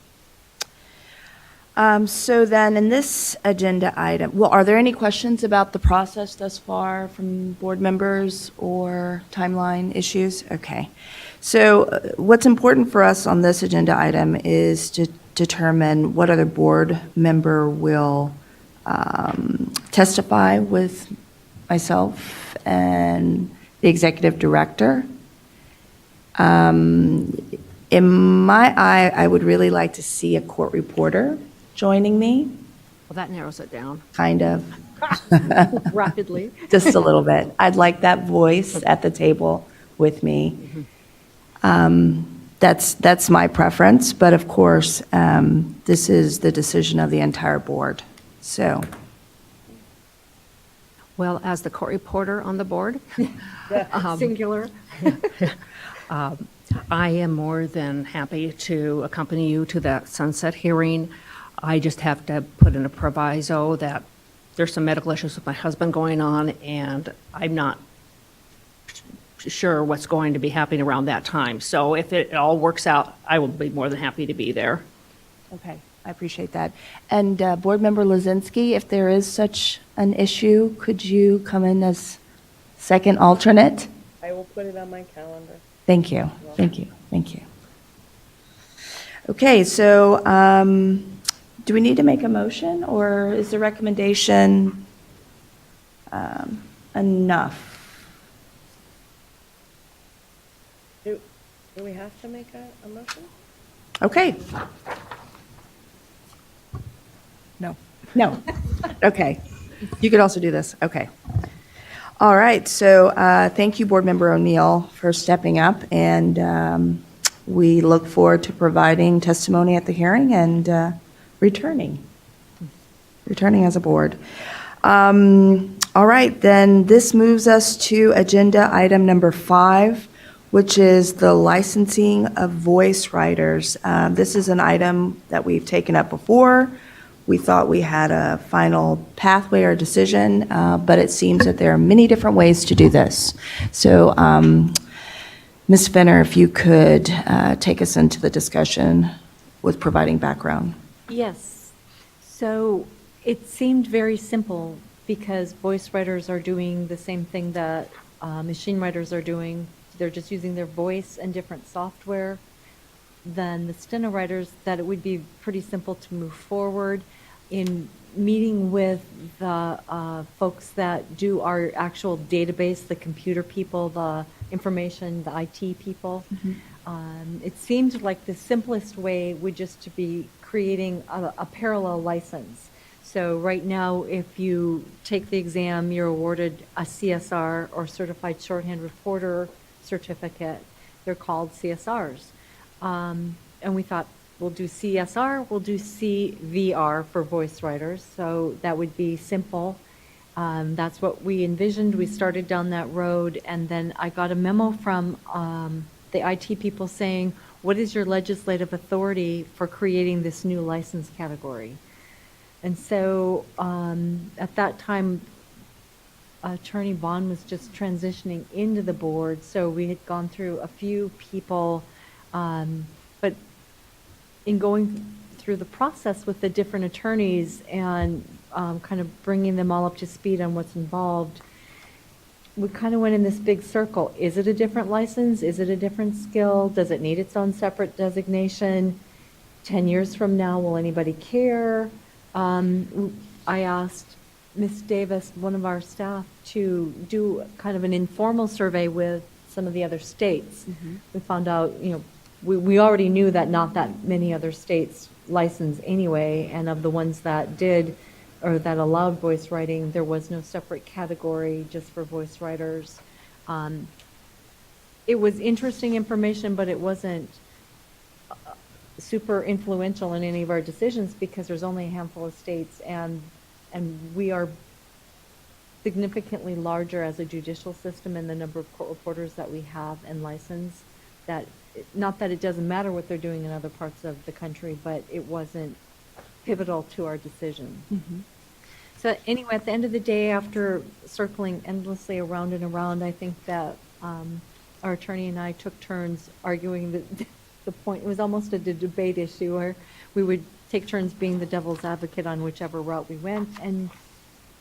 So then in this agenda item, well, are there any questions about the process thus far from board members or timeline issues? Okay. So what's important for us on this agenda item is to determine what other board member will testify with myself and the executive director. In my eye, I would really like to see a court reporter joining me, Well, that narrows it down. kind of, Rapidly. just a little bit. I'd like that voice at the table with me. That's my preference, but of course, this is the decision of the entire board, so. Well, as the court reporter on the board, Singular. I am more than happy to accompany you to that sunset hearing. I just have to put in a proviso that there's some medical issues with my husband going on, and I'm not sure what's going to be happening around that time. So if it all works out, I will be more than happy to be there. Okay, I appreciate that. And Board Member Lozinski, if there is such an issue, could you come in as second alternate? I will put it on my calendar. Thank you, thank you, thank you. Okay, so do we need to make a motion, or is the recommendation enough? Do we have to make a motion? Okay. No. No. Okay. You could also do this. Okay. All right. So thank you, Board Member O'Neill, for stepping up. And we look forward to providing testimony at the hearing and returning as a board. All right. Then this moves us to agenda item number 5, which is the licensing of voice writers. This is an item that we've taken up before. We thought we had a final pathway or decision, but it seems that there are many different ways to do this. So, Ms. Fenner, if you could take us into the discussion with providing background. Yes. So it seemed very simple because voice writers are doing the same thing that machine writers are doing. They're just using their voice and different software than the steno writers, that it would be pretty simple to move forward. In meeting with the folks that do our actual database, the computer people, the information, the IT people, it seemed like the simplest way would just to be creating a parallel license. So right now, if you take the exam, you're awarded a CSR or Certified Shorthand Reporter certificate. They're called CSRs. And we thought, we'll do CSR, we'll do CVR for voice writers. So that would be simple. That's what we envisioned. We started down that road, and then I got a memo from the IT people saying, what is your legislative authority for creating this new license category? And so at that time, Attorney Vaughn was just transitioning into the board, so we had gone through a few people, but in going through the process with the different attorneys and kind of bringing them all up to speed on what's involved, we kind of went in this big circle. Is it a different license? Is it a different skill? Does it need its own separate designation? 10 years from now, will anybody care? I asked Ms. Davis, one of our staff, to do kind of an informal survey with some of the other states. We found out, we already knew that not that many other states license anyway, and of the ones that did, or that allowed voice writing, there was no separate category just for voice writers. It was interesting information, but it wasn't super influential in any of our decisions because there's only a handful of states, and we are significantly larger as a judicial system in the number of court reporters that we have and license. That, not that it doesn't matter what they're doing in other parts of the country, but it wasn't pivotal to our decision. So anyway, at the end of the day, after circling endlessly around and around, I think that our attorney and I took turns arguing the point. It was almost a debate issue where we would take turns being the devil's advocate on whichever route we went, and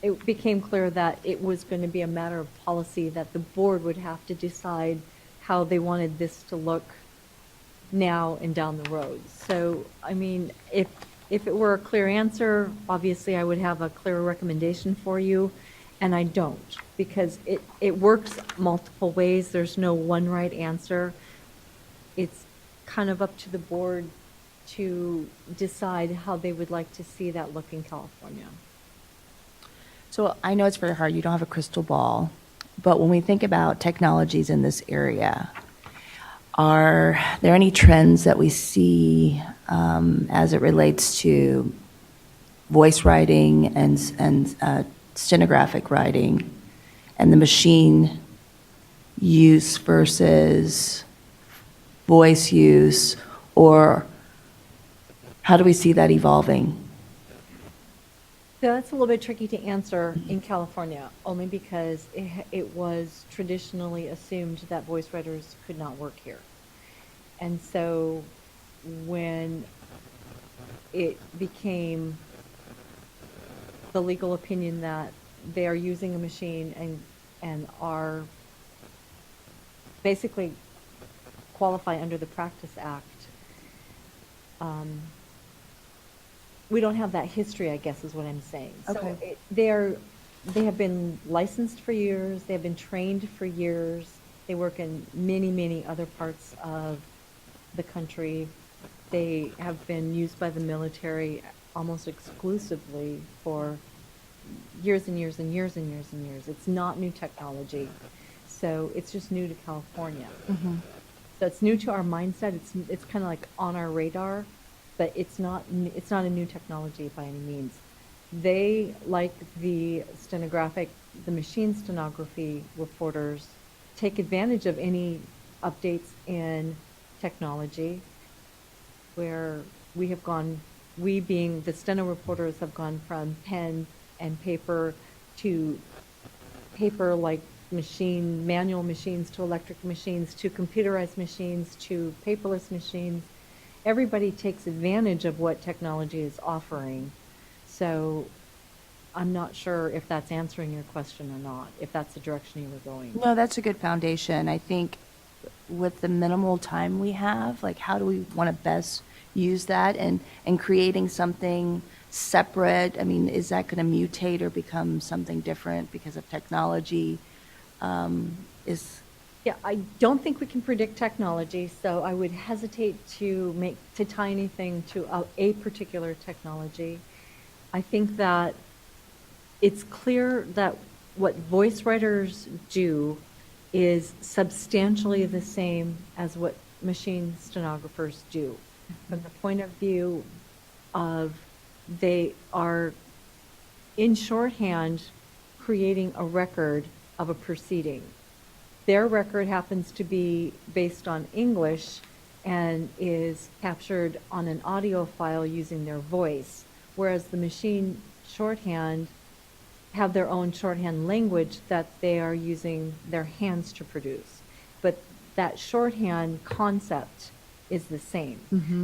it became clear that it was going to be a matter of policy, that the board would have to decide how they wanted this to look now and down the road. So, I mean, if it were a clear answer, obviously I would have a clear recommendation for you, and I don't, because it works multiple ways. There's no one right answer. It's kind of up to the board to decide how they would like to see that look in California. So I know it's very hard, you don't have a crystal ball, but when we think about technologies in this area, are there any trends that we see as it relates to voice writing and stenographic writing and the machine use versus voice use, or how do we see that evolving? So that's a little bit tricky to answer in California, only because it was traditionally assumed that voice writers could not work here. And so when it became the legal opinion that they are using a machine and are basically qualify under the Practice Act, we don't have that history, I guess, is what I'm saying. Okay. So they have been licensed for years, they have been trained for years, they work in many, many other parts of the country. They have been used by the military almost exclusively for years and years and years and years and years. It's not new technology, so it's just new to California. So it's new to our mindset. It's kind of like on our radar, but it's not a new technology by any means. They, like the machine stenography reporters, take advantage of any updates in technology, where we being the steno reporters have gone from pen and paper to paper like manual machines to electric machines to computerized machines to paperless machines. Everybody takes advantage of what technology is offering. So I'm not sure if that's answering your question or not, if that's the direction you were going. No, that's a good foundation. I think with the minimal time we have, like, how do we want to best use that, and creating something separate? I mean, is that going to mutate or become something different because of technology? Yeah, I don't think we can predict technology, so I would hesitate to tie anything to a particular technology. I think that it's clear that what voice writers do is substantially the same as what machine stenographers do. From the point of view of they are in shorthand creating a record of a proceeding. Their record happens to be based on English and is captured on an audio file using their voice, whereas the machine shorthand have their own shorthand language that they are using their hands to produce. But that shorthand concept is the same.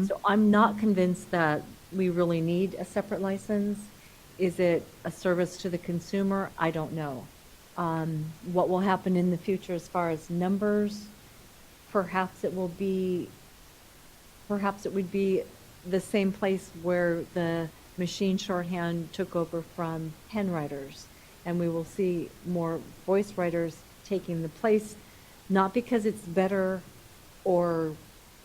So I'm not convinced that we really need a separate license. Is it a service to the consumer? I don't know. What will happen in the future as far as numbers, perhaps it would be the same place where the machine shorthand took over from pen writers, and we will see more voice writers taking the place, not because it's better or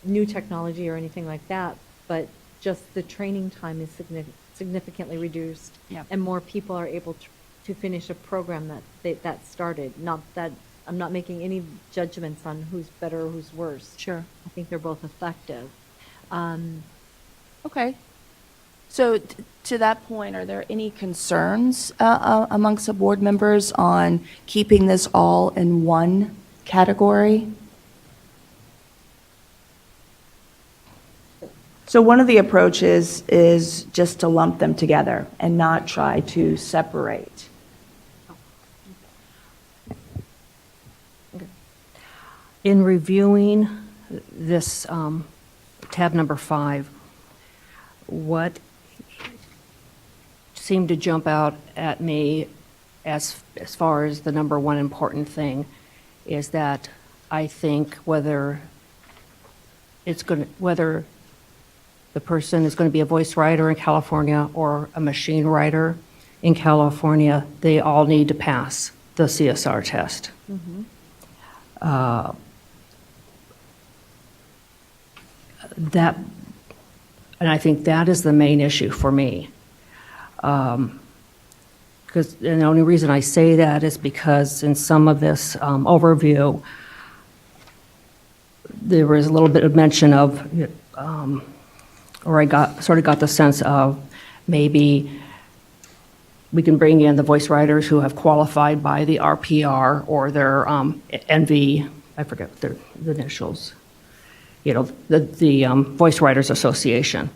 new technology or anything like that, but just the training time is significantly reduced, and more people are able to finish a program that started. Not that I'm not making any judgments on who's better or who's worse. Sure. I think they're both effective. Okay. So to that point, are there any concerns amongst the board members on keeping this all in one category? So one of the approaches is just to lump them together and not try to separate. In reviewing this tab number 5, what seemed to jump out at me as far as the number one important thing is that I think whether the person is going to be a voice writer in California or a machine writer in California, they all need to pass the CSR test. And I think that is the main issue for me. And the only reason I say that is because in some of this overview, there was a little bit of mention of, or I sort of got the sense of maybe we can bring in the voice writers who have qualified by the RPR or their NV, I forget the initials, the Voice Writers Association.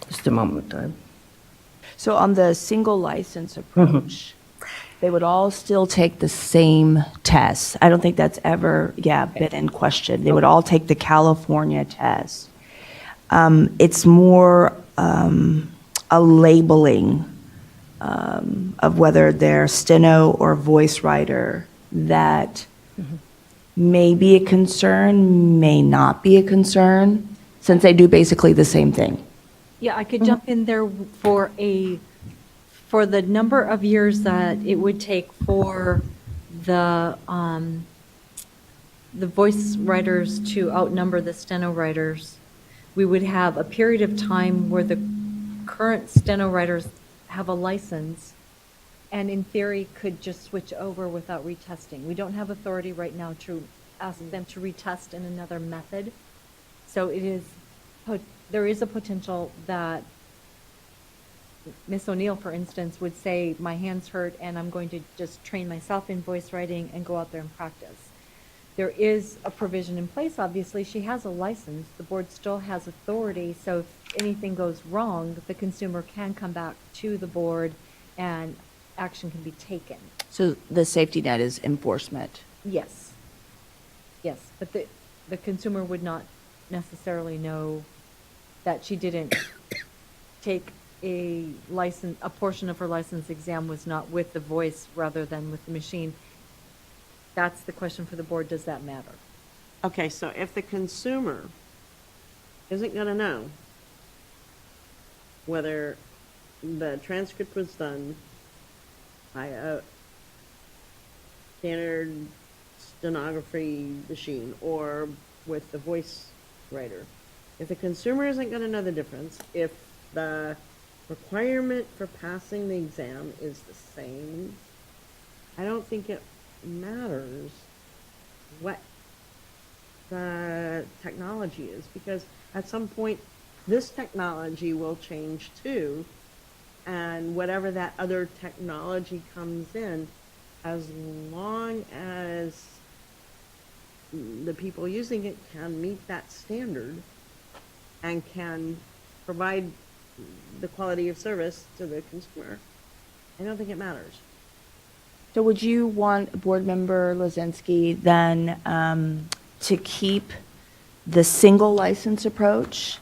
Just a moment. So on the single license approach, they would all still take the same test. I don't think that's ever, been in question. They would all take the California test. It's more a labeling of whether they're steno or voice writer that may be a concern, may not be a concern, since they do basically the same thing. Yeah, I could jump in there for the number of years that it would take for the voice writers to outnumber the steno writers. We would have a period of time where the current steno writers have a license and in theory could just switch over without retesting. We don't have authority right now to ask them to retest in another method. So there is a potential that Ms. O'Neill, for instance, would say, my hands hurt and I'm going to just train myself in voice writing and go out there and practice. There is a provision in place, obviously. She has a license. The board still has authority, so if anything goes wrong, the consumer can come back to the board and action can be taken. So the safety net is enforcement. Yes. Yes, but the consumer would not necessarily know that she didn't take a portion of her license exam was not with the voice rather than with the machine. That's the question for the board. Does that matter? Okay, so if the consumer isn't going to know whether the transcript was done by a standard stenography machine or with the voice writer, if the consumer isn't going to know the difference, if the requirement for passing the exam is the same, I don't think it matters what the technology is, because at some point this technology will change too, and whatever that other technology comes in, as long as the people using it can meet that standard and can provide the quality of service to the consumer, I don't think it matters. So would you want Board Member Lozinski then to keep the single license approach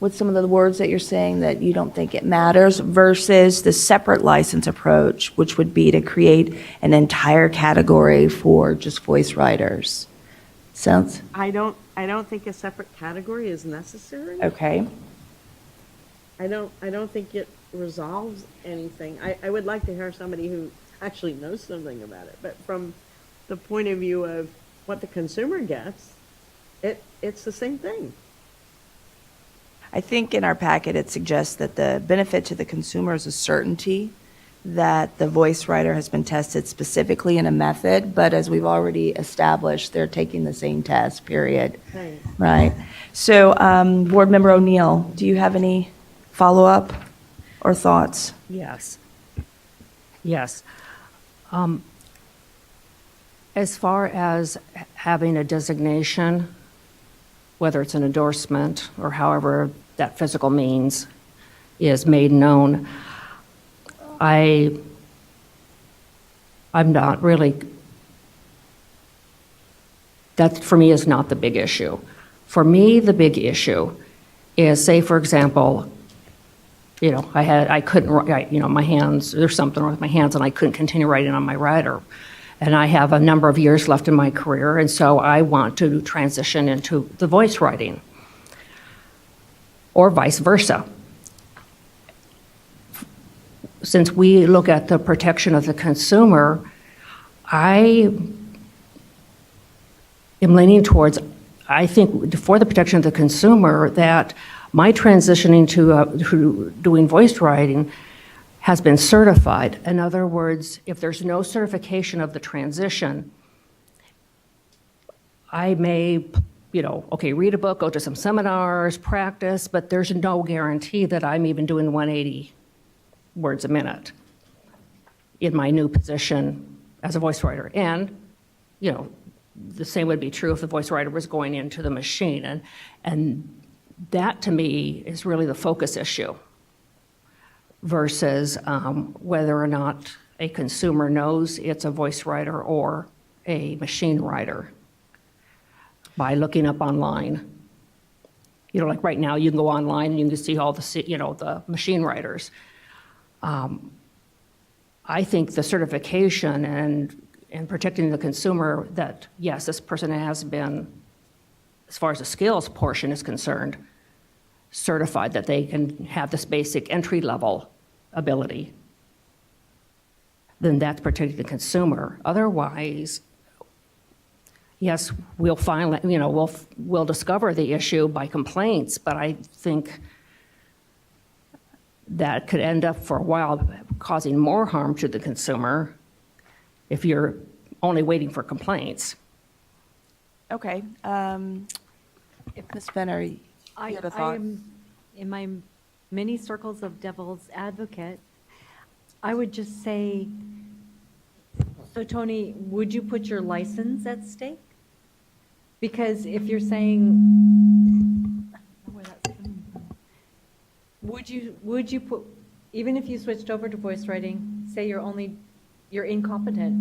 with some of the words that you're saying that you don't think it matters versus the separate license approach, which would be to create an entire category for just voice writers? Sounds I don't think a separate category is necessary. okay. I don't think it resolves anything. I would like to hear somebody who actually knows something about it, but from the point of view of what the consumer gets, it's the same thing. I think in our packet, it suggests that the benefit to the consumer is a certainty that the voice writer has been tested specifically in a method, but as we've already established, they're taking the same test, period. Right. Right. So, Board Member O'Neill, do you have any follow-up or thoughts? Yes. Yes. As far as having a designation, whether it's an endorsement or however that physical means is made known, I'm not really, that for me is not the big issue. For me, the big issue is, say, for example, I couldn't write, my hands, there's something wrong with my hands and I couldn't continue writing on my writer. And I have a number of years left in my career, and so I want to transition into the voice writing, or vice versa. Since we look at the protection of the consumer, I am leaning towards, I think, for the protection of the consumer, that my transitioning to doing voice writing has been certified. In other words, if there's no certification of the transition, I may, read a book, go to some seminars, practice, but there's no guarantee that I'm even doing 180 words a minute in my new position as a voice writer. And, the same would be true if the voice writer was going into the machine. And that, to me, is really the focus issue versus whether or not a consumer knows it's a voice writer or a machine writer by looking up online. Like right now, you can go online and you can see all the machine writers. I think the certification and protecting the consumer that, yes, this person has been, as far as the skills portion is concerned, certified that they can have this basic entry-level ability, then that's protecting the consumer. Otherwise, yes, we'll finally, we'll discover the issue by complaints, but I think that could end up for a while causing more harm to the consumer if you're only waiting for complaints. Okay. If Ms. Benner, you have a thought? I'm in my many circles of devil's advocate. I would just say, so Tony, would you put your license at stake? Because if you're saying, would you put, even if you switched over to voice writing, say you're incompetent?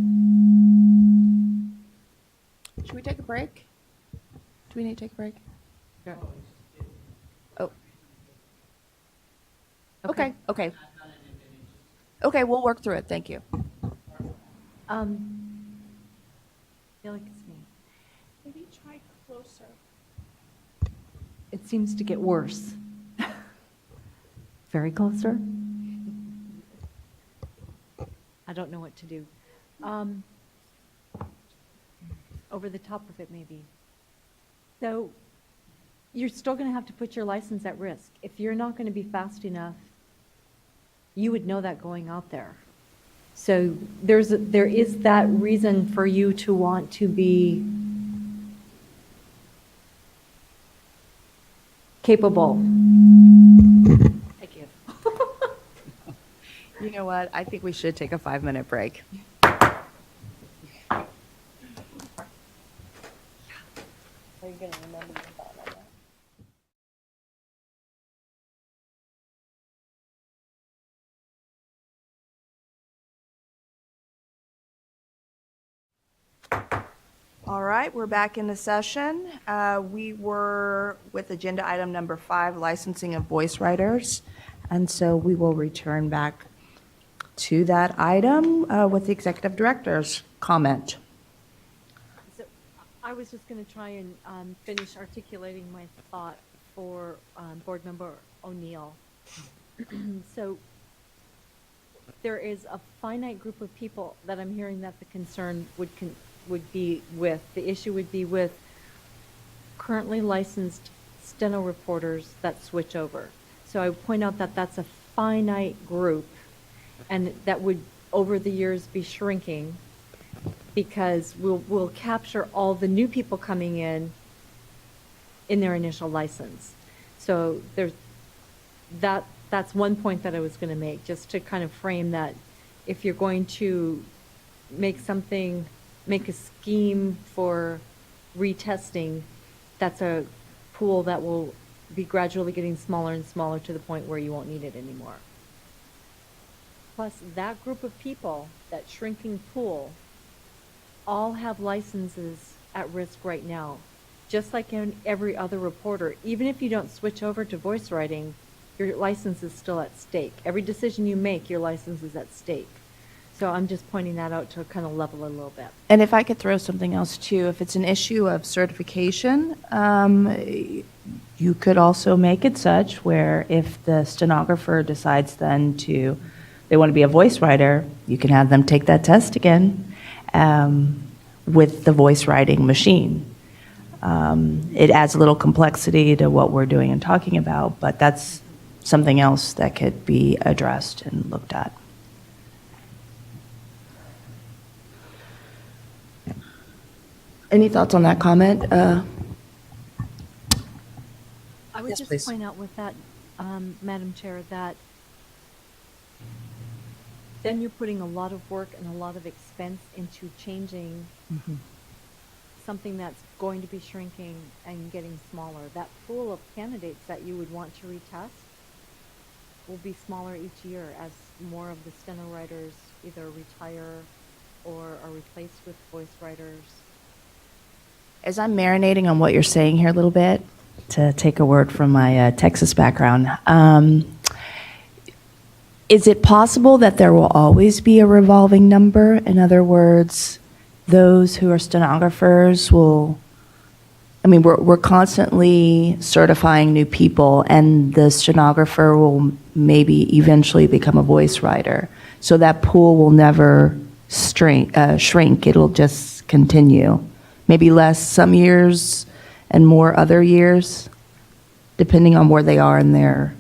Should we take a break? Do we need to take a break? Oh. Okay, okay. Okay, we'll work through it, thank you. I feel like it's me. Maybe try closer. It seems to get worse. Very closer? I don't know what to do. Over the top of it, maybe. So you're still going to have to put your license at risk. If you're not going to be fast enough, you would know that going out there. So there is that reason for you to want to be capable. I give. You know what? I think we should take a 5-minute break. Are you going to remember your thought on that? All right, we're back in the session. We were with agenda item number 5, licensing of voice writers. And so we will return back to that item with the executive director's comment. So I was just going to try and finish articulating my thought for Board Member O'Neill. So there is a finite group of people that I'm hearing that the concern would be with. The issue would be with currently licensed steno reporters that switch over. So I would point out that that's a finite group, and that would, over the years, be shrinking, because we'll capture all the new people coming in their initial license. So that's one point that I was going to make, just to kind of frame that if you're going to make a scheme for retesting, that's a pool that will be gradually getting smaller and smaller to the point where you won't need it anymore. Plus, that group of people, that shrinking pool, all have licenses at risk right now. Just like in every other reporter, even if you don't switch over to voice writing, your license is still at stake. Every decision you make, your license is at stake. So I'm just pointing that out to kind of level a little bit. And if I could throw something else too, if it's an issue of certification, you could also make it such where if the stenographer decides then they want to be a voice writer, you can have them take that test again with the voice writing machine. It adds a little complexity to what we're doing and talking about, but that's something else that could be addressed and looked at. Any thoughts on that comment? I would Yes, just please. point out with that, Madam Chair, that then you're putting a lot of work and a lot of expense into changing something that's going to be shrinking and getting smaller. That pool of candidates that you would want to retest will be smaller each year as more of the steno writers either retire or are replaced with voice writers. As I'm marinating on what you're saying here a little bit, to take a word from my Texas background, is it possible that there will always be a revolving number? In other words, those who are stenographers we're constantly certifying new people, and the stenographer will maybe eventually become a voice writer. So that pool will never shrink. It'll just continue. Maybe less some years and more other years, depending on where they are in their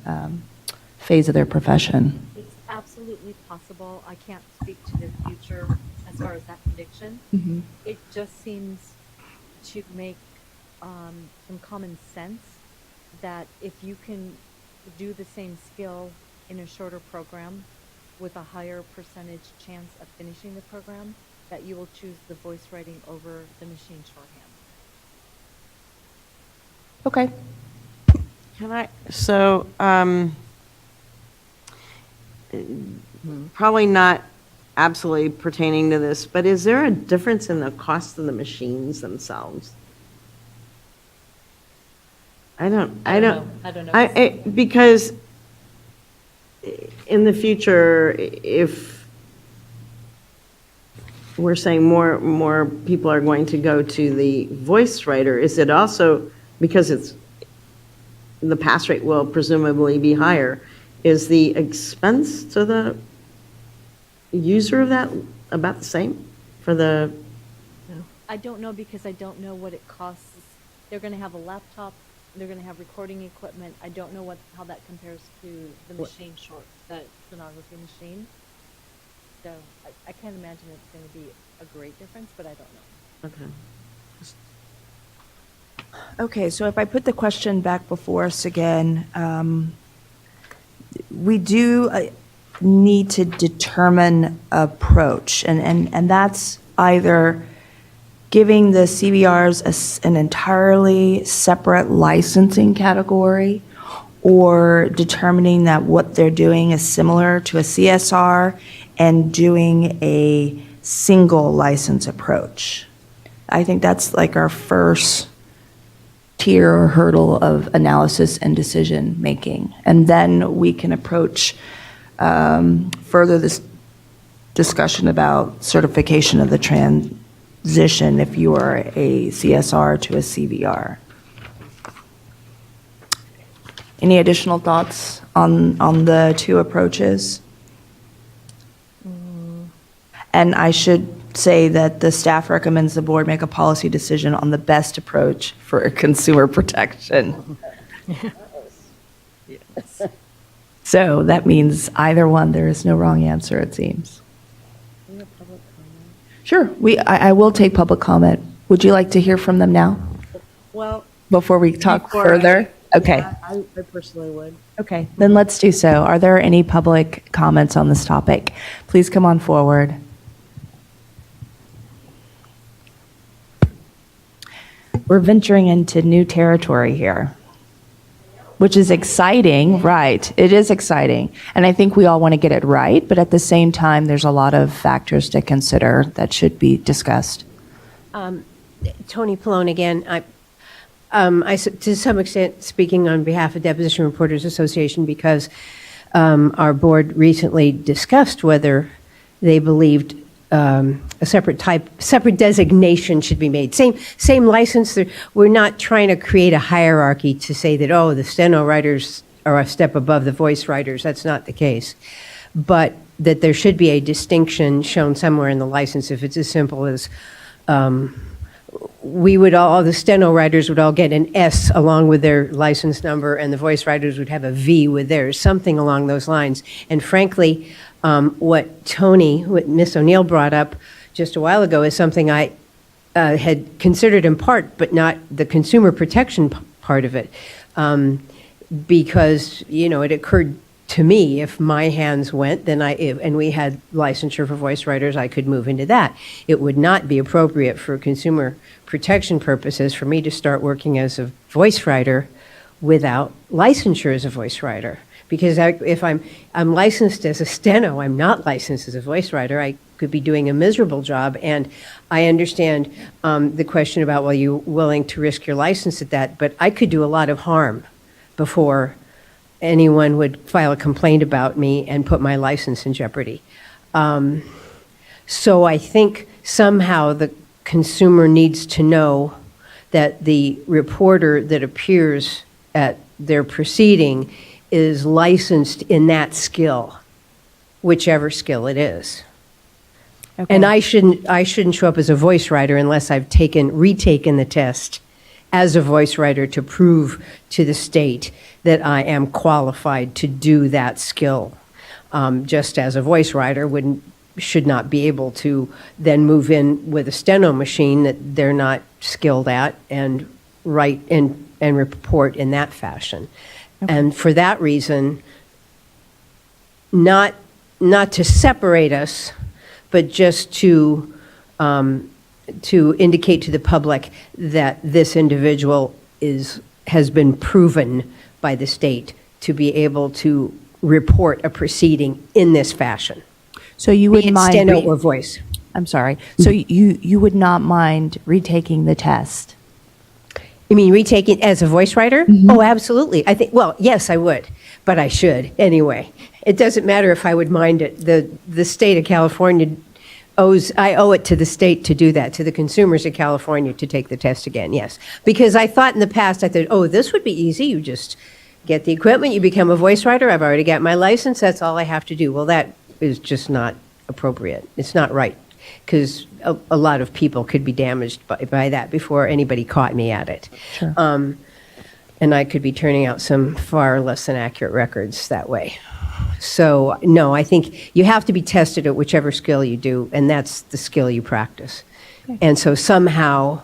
phase of their profession. It's absolutely possible. I can't speak to the future as far as that prediction. Mhm. It just seems to make some common sense that if you can do the same skill in a shorter program with a higher percentage chance of finishing the program, that you will choose the voice writing over the machine shorthand. Okay. Probably not absolutely pertaining to this, but is there a difference in the cost of the machines themselves? I don't I don't know. Because in the future, if we're saying more people are going to go to the voice writer, is it also, because the pass rate will presumably be higher, is the expense to the user of that about the same for the? I don't know because I don't know what it costs. They're going to have a laptop, they're going to have recording equipment. I don't know how that compares to the machine the stenography machine. So I can't imagine it's going to be a great difference, but I don't know. Okay. Okay, so if I put the question back before us again, we do need to determine approach, and that's either giving the CVRs an entirely separate licensing category, or determining that what they're doing is similar to a CSR and doing a single license approach. I think that's like our first tier or hurdle of analysis and decision making. And then we can approach further this discussion about certification of the transition if you are a CSR to a CVR. Any additional thoughts on the two approaches? And I should say that the staff recommends the board make a policy decision on the best approach for consumer protection. So that means either one, there is no wrong answer, it seems. Sure, I will take public comment. Would you like to hear from them now? Well, Before we talk further? Okay. I personally would. Okay, then let's do so. Are there any public comments on this topic? Please come on forward. We're venturing into new territory here, which is exciting, right? It is exciting. And I think we all want to get it right, but at the same time, there's a lot of factors to consider that should be discussed. Tony Pallone again. To some extent, speaking on behalf of Deposition Reporters Association, because our board recently discussed whether they believed a separate designation should be made. Same license. We're not trying to create a hierarchy to say that, oh, the steno writers are a step above the voice writers. That's not the case. But that there should be a distinction shown somewhere in the license if it's as simple as the steno writers would all get an S along with their license number, and the voice writers would have a V with theirs, something along those lines. And frankly, what Miss O'Neill brought up just a while ago is something I had considered in part, but not the consumer protection part of it. Because, it occurred to me, if my hands went, and we had licensure for voice writers, I could move into that. It would not be appropriate for consumer protection purposes for me to start working as a voice writer without licensure as a voice writer. Because if I'm licensed as a steno, I'm not licensed as a voice writer. I could be doing a miserable job. And I understand the question about, well, you willing to risk your license at that? But I could do a lot of harm before anyone would file a complaint about me and put my license in jeopardy. So I think somehow the consumer needs to know that the reporter that appears at their proceeding is licensed in that skill, whichever skill it is. Okay. And I shouldn't show up as a voice writer unless I've retaken the test as a voice writer to prove to the state that I am qualified to do that skill. Just as a voice writer should not be able to then move in with a steno machine that they're not skilled at and write and report in that fashion. Okay. And for that reason, not to separate us, but just to indicate to the public that this individual has been proven by the state to be able to report a proceeding in this fashion. So you wouldn't mind steno or voice. I'm sorry. So you would not mind retaking the test? You mean retake it as a voice writer? Oh, absolutely. I think, well, yes, I would, but I should anyway. It doesn't matter if I would mind it. The state of California I owe it to the state to do that, to the consumers of California to take the test again, yes. Because I thought in the past, I thought, oh, this would be easy. You just get the equipment, you become a voice writer. I've already got my license. That's all I have to do. Well, that is just not appropriate. It's not right. Because a lot of people could be damaged by that before anybody caught me at it. Sure. And I could be turning out some far less than accurate records that way. So, no, I think you have to be tested at whichever skill you do, and that's the skill you practice. And so somehow,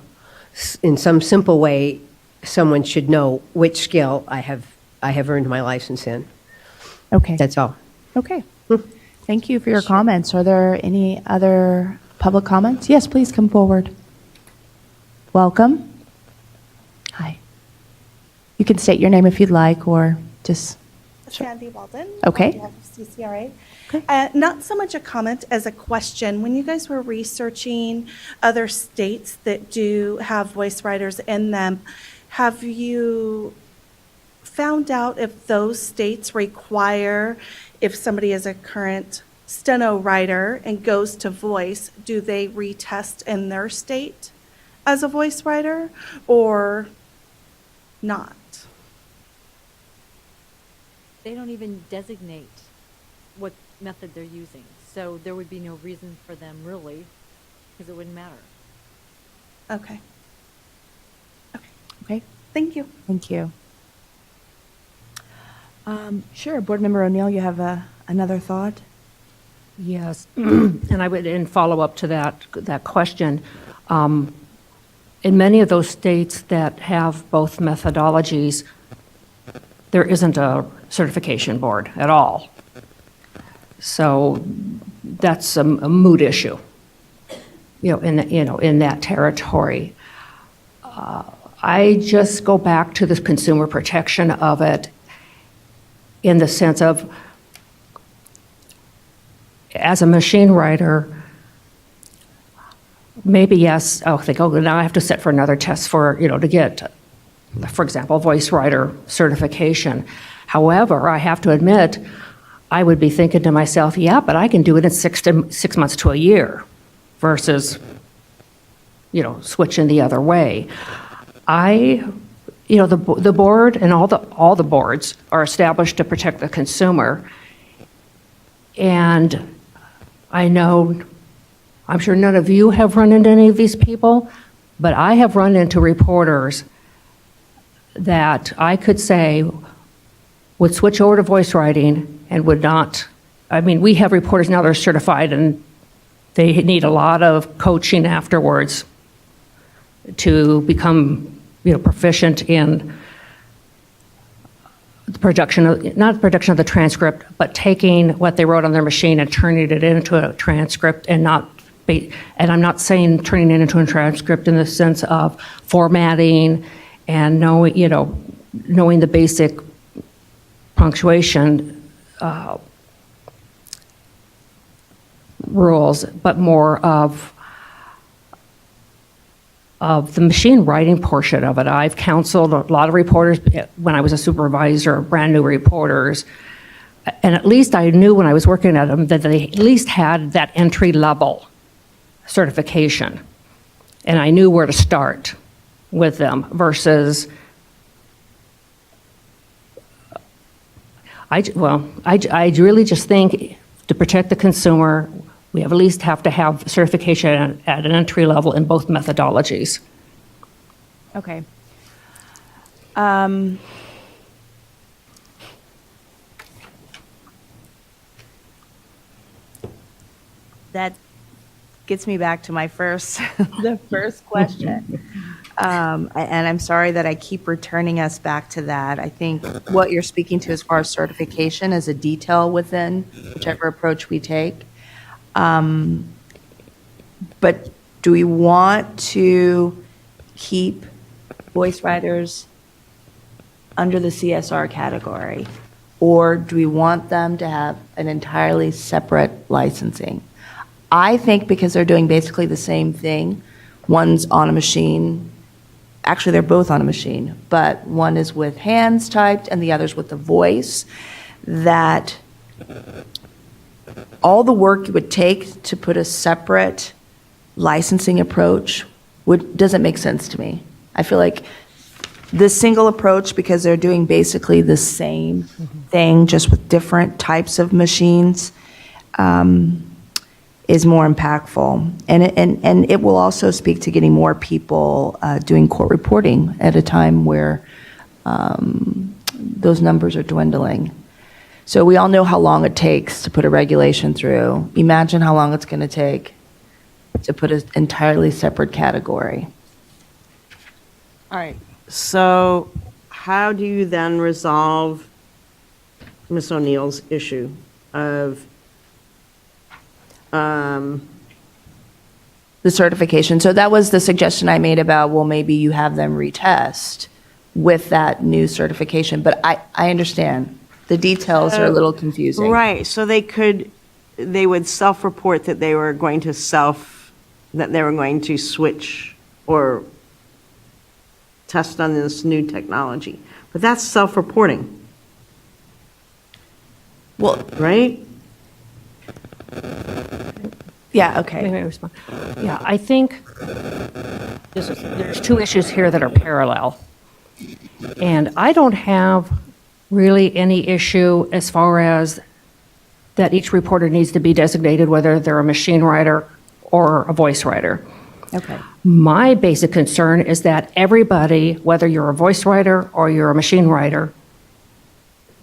in some simple way, someone should know which skill I have earned my license in. Okay. That's all. Okay. Thank you for your comments. Are there any other public comments? Yes, please come forward. Welcome. Hi. You can state your name if you'd like, or just... Sandy Walden. Okay. On behalf of CCRA. Not so much a comment as a question. When you guys were researching other states that do have voice writers in them, have you found out if those states require, if somebody is a current steno writer and goes to voice, do they retest in their state as a voice writer or not? They don't even designate what method they're using, so there would be no reason for them really, because it wouldn't matter. Okay. Okay. Thank you. Thank you. Sure. Board Member O'Neill, you have another thought? Yes, and I would, in follow-up to that question, in many of those states that have both methodologies, there isn't a certification board at all. So that's a moot issue, in that territory. I just go back to the consumer protection of it in the sense of, as a machine writer, maybe yes, I'll think, oh, now I have to sit for another test to get, for example, voice writer certification. However, I have to admit, I would be thinking to myself, yeah, but I can do it in 6 months to a year versus, switching the other way. The board and all the boards are established to protect the consumer. And I'm sure none of you have run into any of these people, but I have run into reporters that I could say would switch over to voice writing and would not. We have reporters now that are certified and they need a lot of coaching afterwards to become, proficient in the production of, not the production of the transcript, but taking what they wrote on their machine and turning it into a transcript and I'm not saying turning it into a transcript in the sense of formatting and knowing the basic punctuation rules, but more of the machine writing portion of it. I've counseled a lot of reporters when I was a supervisor, brand new reporters, and at least I knew when I was working at them that they at least had that entry level certification, and I knew where to start with them versus I really just think to protect the consumer, we at least have to have certification at an entry level in both methodologies. Okay. That gets me back to my the first question. And I'm sorry that I keep returning us back to that. I think what you're speaking to as far as certification is a detail within whichever approach we take. But do we want to keep voice writers under the CSR category? Or do we want them to have an entirely separate licensing? I think because they're doing basically the same thing, one's on a machine actually, they're both on a machine, but one is with hands typed and the other's with the voice, that all the work it would take to put a separate licensing approach doesn't make sense to me. I feel like this single approach, because they're doing basically the same thing, just with different types of machines, is more impactful. And it will also speak to getting more people doing court reporting at a time where those numbers are dwindling. So we all know how long it takes to put a regulation through. Imagine how long it's going to take to put an entirely separate category. All right, so how do you then resolve Ms. O'Neill's issue of The certification. So that was the suggestion I made about, well, maybe you have them retest with that new certification. But I understand. The details are a little confusing. Right, so they would self-report that they were going to switch or test on this new technology. But that's self-reporting, Well, right? yeah, okay. May I respond? Yeah, I think there's two issues here that are parallel. And I don't have really any issue as far as that each reporter needs to be designated, whether they're a machine writer or a voice writer. Okay. My basic concern is that everybody, whether you're a voice writer or you're a machine writer,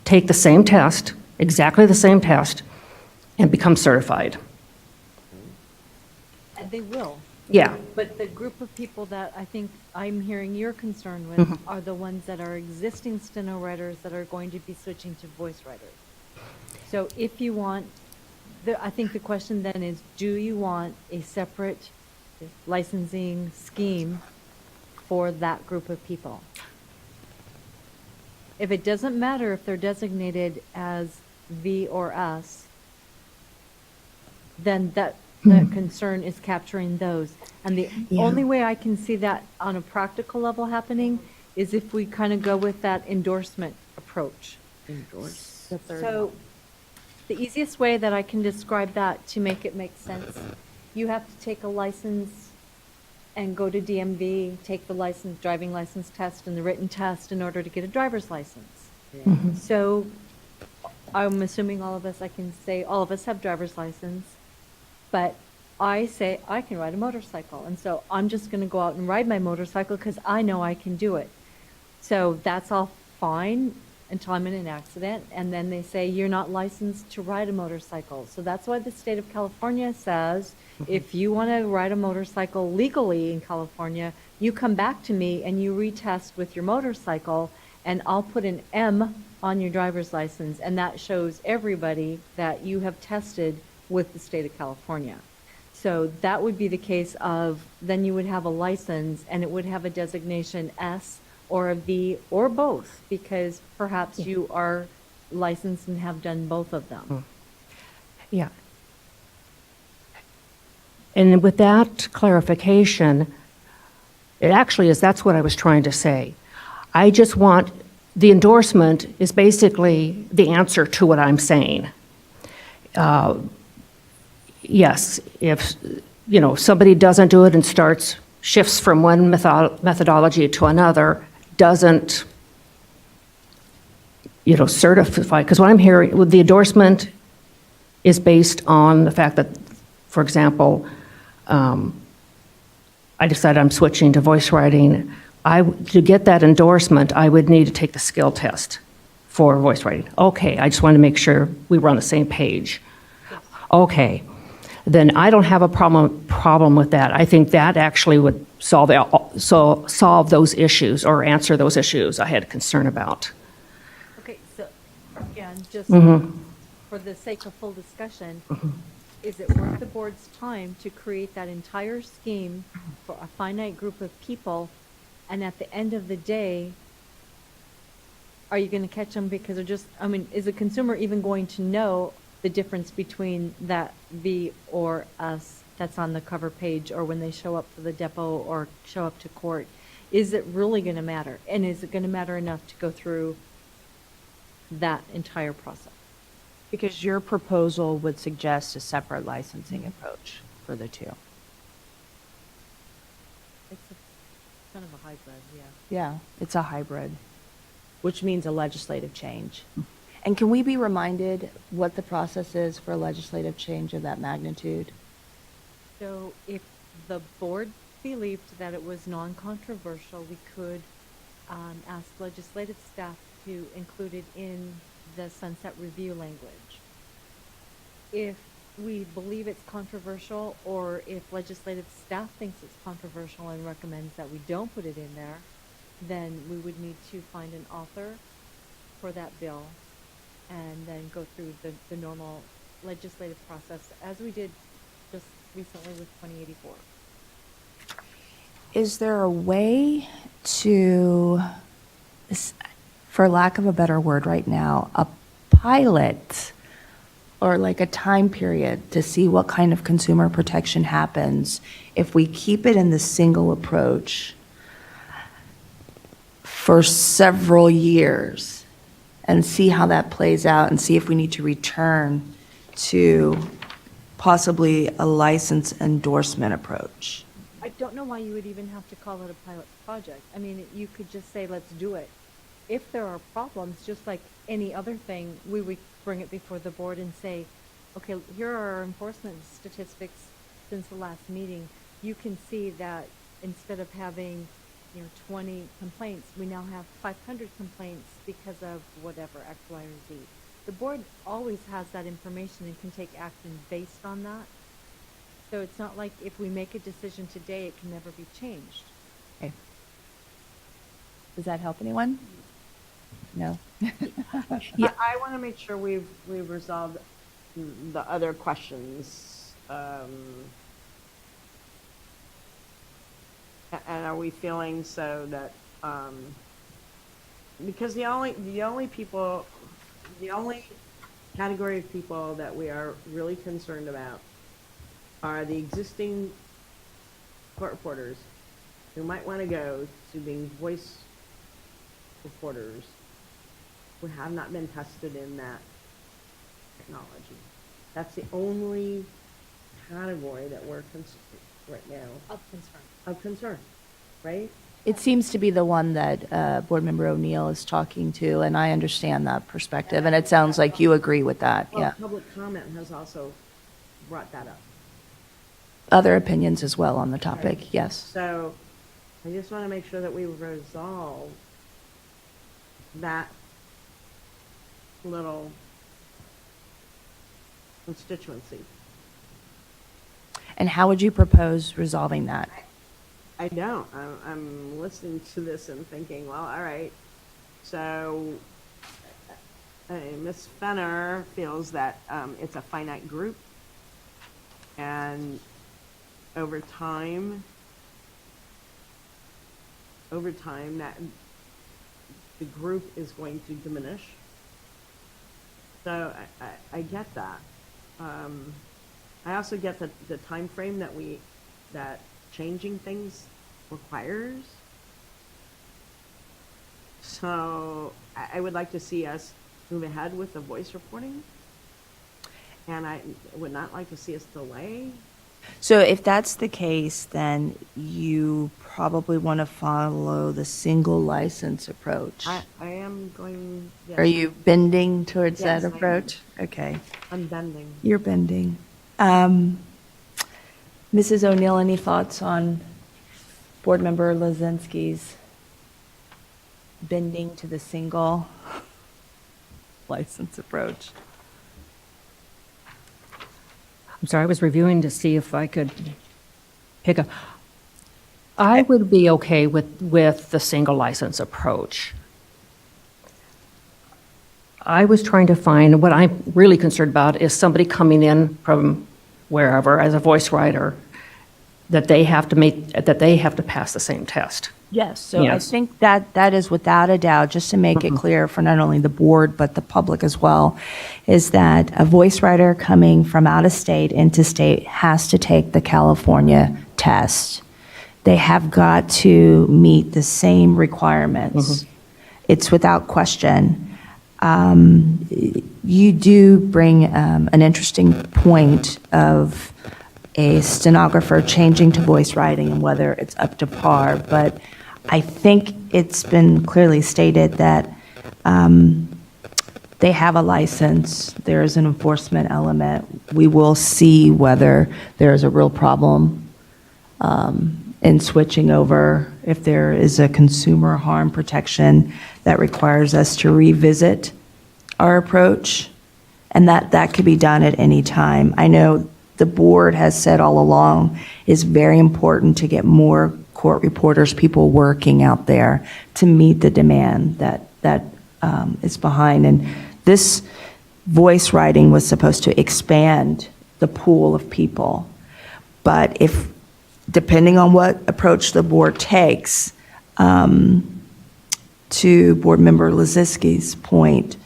take the same test, exactly the same test, and become certified. And they will. Yeah. But the group of people that I think I'm hearing you're concerned with are the ones that are existing steno writers that are going to be switching to voice writers. So if you want, I think the question then is, do you want a separate licensing scheme for that group of people? If it doesn't matter if they're designated as V or S, then that concern is capturing those. And the only way I can see that on a practical level happening is if we kind of go with that endorsement approach. So the easiest way that I can describe that to make it make sense, you have to take a license and go to DMV, take the license, driving license test and the written test in order to get a driver's license. So I'm assuming all of us have driver's license, but I say I can ride a motorcycle. And so I'm just going to go out and ride my motorcycle because I know I can do it. So that's all fine until I'm in an accident. And then they say, you're not licensed to ride a motorcycle. So that's why the state of California says, if you want to ride a motorcycle legally in California, you come back to me and you retest with your motorcycle, and I'll put an M on your driver's license. And that shows everybody that you have tested with the state of California. So that would be the case of, then you would have a license and it would have a designation S or a V or both, because perhaps you are licensed and have done both of them. Yeah. And with that clarification, it actually is, that's what I was trying to say. I just want, the endorsement is basically the answer to what I'm saying. Yes, if, somebody doesn't do it and shifts from one methodology to another, doesn't, certify, because what I'm hearing with the endorsement is based on the fact that, for example, I decided I'm switching to voice writing. To get that endorsement, I would need to take the skill test for voice writing. Okay, I just wanted to make sure we were on the same page. Okay, then I don't have a problem with that. I think that actually would solve those issues or answer those issues I had concern about. Okay, so again, just for the sake of full discussion, is it worth the board's time to create that entire scheme for a finite group of people, and at the end of the day, are you going to catch them because they're just, is the consumer even going to know the difference between that V or S that's on the cover page, or when they show up to the depot or show up to court? is it really going to matter? And is it going to matter enough to go through that entire process? Because your proposal would suggest a separate licensing approach for the two. It's kind of a hybrid, yeah. Yeah, it's a hybrid, which means a legislative change. And can we be reminded what the process is for a legislative change of that magnitude? So if the board believed that it was non-controversial, we could ask legislative staff to include it in the sunset review language. If we believe it's controversial, or if legislative staff thinks it's controversial and recommends that we don't put it in there, then we would need to find an author for that bill and then go through the normal legislative process, as we did just recently with 2084. Is there a way to, for lack of a better word right now, a pilot or like a time period to see what kind of consumer protection happens if we keep it in the single approach for several years and see how that plays out and see if we need to return to possibly a license endorsement approach? I don't know why you would even have to call it a pilot project. I mean, you could just say, let's do it. If there are problems, just like any other thing, we would bring it before the board and say, okay, here are our enforcement statistics since the last meeting. You can see that instead of having 20 complaints, we now have 500 complaints because of whatever, X, Y, or Z. The board always has that information and can take action based on that. So it's not like if we make a decision today, it can never be changed. Okay. Does that help anyone? No? Yeah, I want to make sure we've resolved the other questions. And are we feeling so that, because the only category of people that we are really concerned about are the existing court reporters who might want to go to being voice reporters who have not been tested in that technology. That's the only category that we're right now. Of concern, right? It seems to be the one that Board Member O'Neill is talking to, and I understand that perspective, and it sounds like you agree with that, Well, yeah. public comment has also brought that up. Other opinions as well on the topic, Right. yes. So I just want to make sure that we resolve that little constituency. And how would you propose resolving that? I don't. I'm listening to this and thinking, well, all right. So Ms. Fenner feels that it's a finite group, and over time that the group is going to diminish. So I get that. I also get the time frame that changing things requires. So I would like to see us move ahead with the voice reporting, and I would not like to see us delay. So if that's the case, then you probably want to follow the single license approach. I am going. Yes. Are you bending towards Yes, that I am. approach? Okay. I'm bending. You're bending. Mrs. O'Neill, any thoughts on Board Member Lozinski's bending to the single license approach? I'm sorry, I was reviewing to see if I could pick a, I would be okay with the single license approach. I was trying to find, what I'm really concerned about is somebody coming in from wherever as a voice writer, that they have to pass the same test. Yes, so I Yes. think that is without a doubt, just to make it clear for not only the board, but the public as well, is that a voice writer coming from out of state into state has to take the California test. they have got to meet the same requirements. It's without question. You do bring an interesting point of a stenographer changing to voice writing and whether it's up to par, but I think it's been clearly stated that they have a license, there is an enforcement element. We will see whether there is a real problem in switching over, if there is a consumer harm protection that requires us to revisit our approach, and that could be done at any time. I know the board has said all along it's very important to get more court reporters, people working out there to meet the demand that is behind. And this voice writing was supposed to expand the pool of people. But if, depending on what approach the board takes, to Board Member Liziski's point,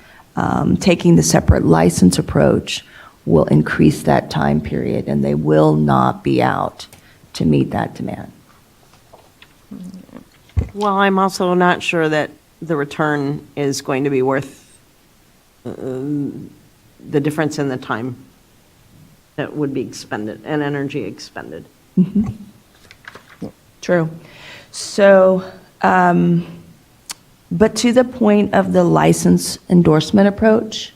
taking the separate license approach will increase that time period, and they will not be out to meet that demand. Well, I'm also not sure that the return is going to be worth the difference in the time that would be expended and energy expended. True. So, but to the point of the license endorsement approach,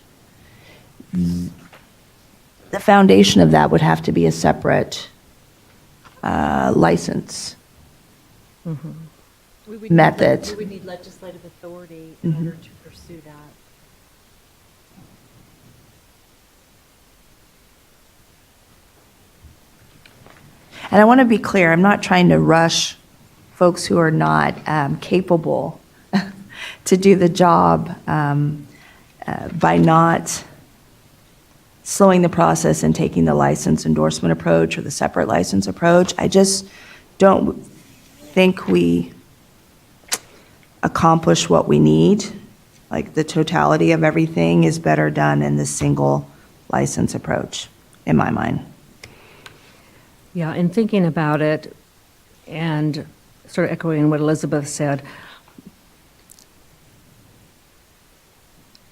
the foundation of that would have to be a separate license method. We would need legislative authority in order to pursue that. And I want to be clear, I'm not trying to rush folks who are not capable to do the job by not slowing the process and taking the license endorsement approach or the separate license approach. I just don't think we accomplish what we need. Like, the totality of everything is better done in the single license approach, in my mind. Yeah, in thinking about it and sort of echoing what Elizabeth said,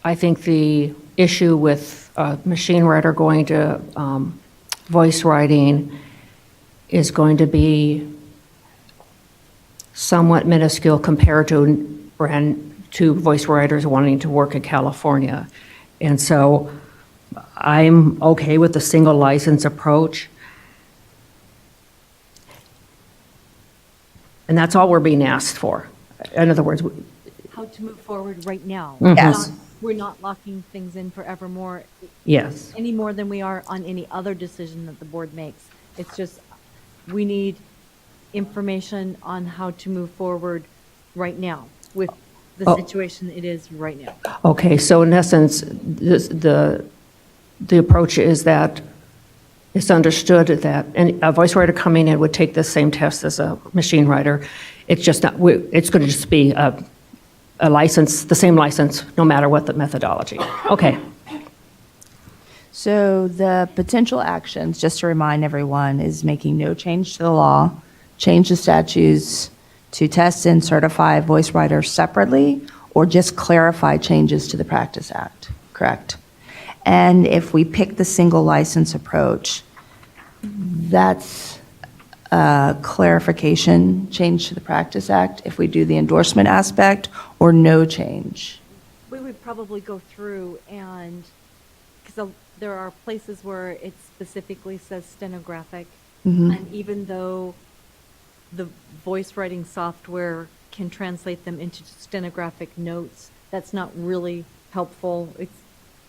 I think the issue with a machine writer going to voice writing is going to be somewhat minuscule compared to voice writers wanting to work in California. And so I'm okay with the single license approach. And that's all we're being asked for. In other words, How to move forward right now. Yes. We're not locking things in forevermore. yes. Any more than we are on any other decision that the board makes. It's just, we need information on how to move forward right now with the situation it is right now. Okay, so in essence, the approach is that it's understood that a voice writer coming in would take the same test as a machine writer. It's just not, it's going to just be a license, the same license, no matter what the methodology. Okay. So the potential actions, just to remind everyone, is making no change to the law, change the statutes to test and certify voice writers separately, or just clarify changes to the Practice Act, correct? And if we pick the single license approach, that's a clarification, change to the Practice Act, if we do the endorsement aspect, or no change. We would probably go through and, because there are places where it specifically says stenographic, and even though the voice writing software can translate them into stenographic notes, that's not really helpful. It's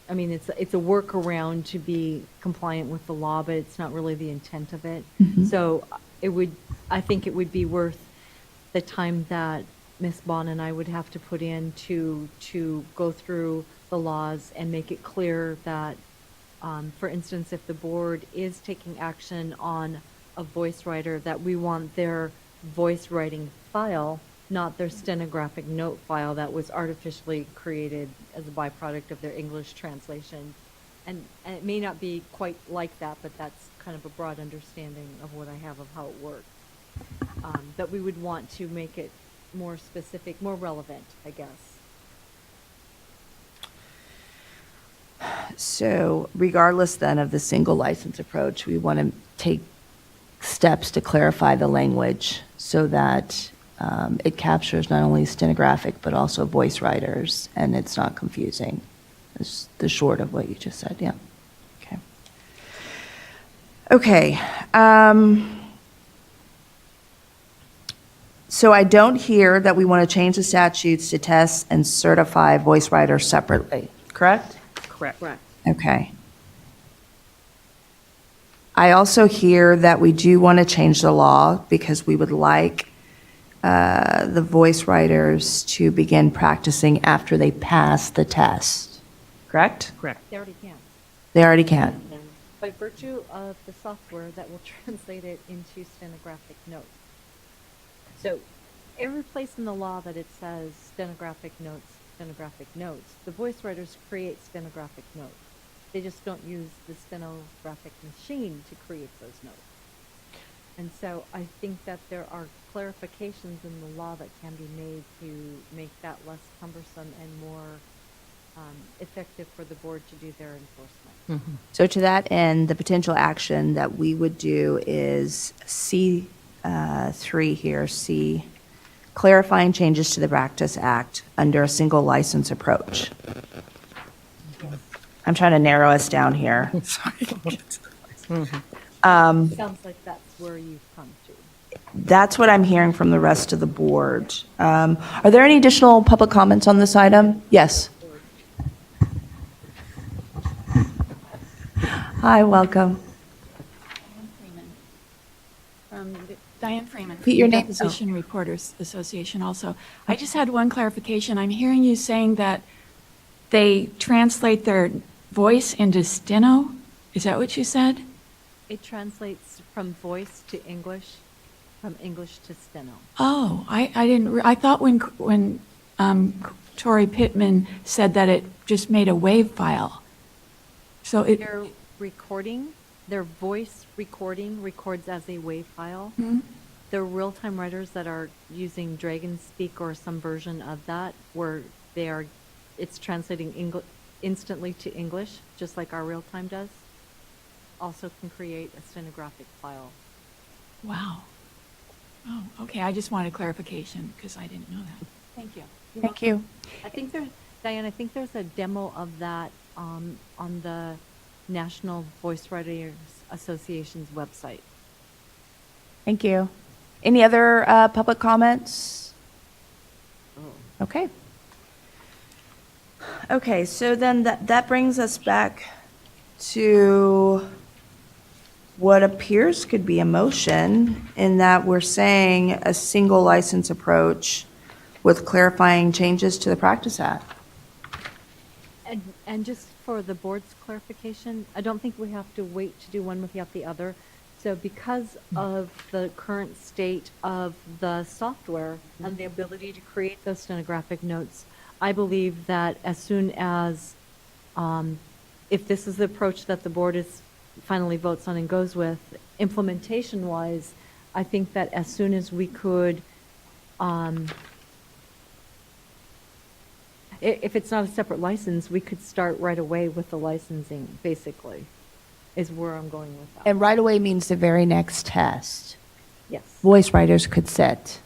a workaround to be compliant with the law, but it's not really the intent of it. So I think it would be worth the time that Ms. Bond and I would have to put in to go through the laws and make it clear that, for instance, if the board is taking action on a voice writer, that we want their voice writing file, not their stenographic note file that was artificially created as a byproduct of their English translation. And it may not be quite like that, but that's kind of a broad understanding of what I have of how it works. But we would want to make it more specific, more relevant, I guess. So regardless then of the single license approach, we want to take steps to clarify the language so that it captures not only stenographic, but also voice writers, and it's not confusing. It's the short of what you just said, yeah. Okay. Okay. So I don't hear that we want to change the statutes to test and certify voice writers separately, correct? Correct. Okay. I also hear that we do want to change the law because we would like the voice writers to begin practicing after they pass the test, correct? Correct. They already can. They already can. By virtue of the software that will translate it into stenographic notes. So every place in the law that it says stenographic notes, the voice writers create stenographic notes. They just don't use the stenographic machine to create those notes. And so I think that there are clarifications in the law that can be made to make that less cumbersome and more effective for the board to do their enforcement. So to that end, the potential action that we would do is C3 here, C, clarifying changes to the Practice Act under a single license approach. I'm trying to narrow us down here. Sounds like that's where you've come to. That's what I'm hearing from the rest of the board. Are there any additional public comments on this item? Yes. Hi, welcome. Diane Freeman. Repeat your name. Deposition Reporters Association also. I just had one clarification. I'm hearing you saying that they translate their voice into steno? Is that what you said? It translates from voice to English, from English to steno. Oh, I didn't, I thought when Tori Pittman said that it just made a WAV file. So it. Their voice recording records as a WAV file. Mhm. There are real-time writers that are using Dragon Speak or some version of that where it's translating instantly to English, just like our real-time does. Also can create a stenographic file. Wow. Oh, okay. I just wanted clarification because I didn't know that. Thank you. Thank you. Diane, I think there's a demo of that on the National Voice Writers Association's website. Thank you. Any other public comments? Okay. Okay, so then that brings us back to what appears could be a motion in that we're saying a single license approach with clarifying changes to the Practice Act. And just for the board's clarification, I don't think we have to wait to do one without the other. So because of the current state of the software and the ability to create those stenographic notes, I believe that as soon as, if this is the approach that the board finally votes on and goes with, implementation-wise, I think that as soon as we could, if it's not a separate license, we could start right away with the licensing, basically, is where I'm going with that. And right away means the very next test. Yes. Voice writers could sit.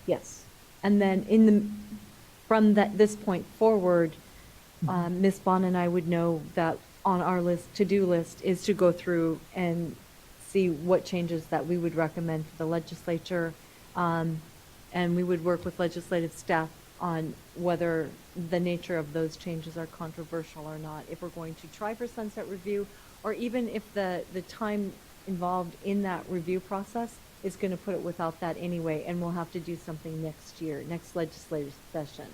Yes. And then from this point forward, Ms. Bond and I would know that on our to-do list is to go through and see what changes that we would recommend for the legislature. And we would work with legislative staff on whether the nature of those changes are controversial or not. If we're going to try for sunset review, or even if the time involved in that review process is going to put it without that anyway, and we'll have to do something next year, next legislative session.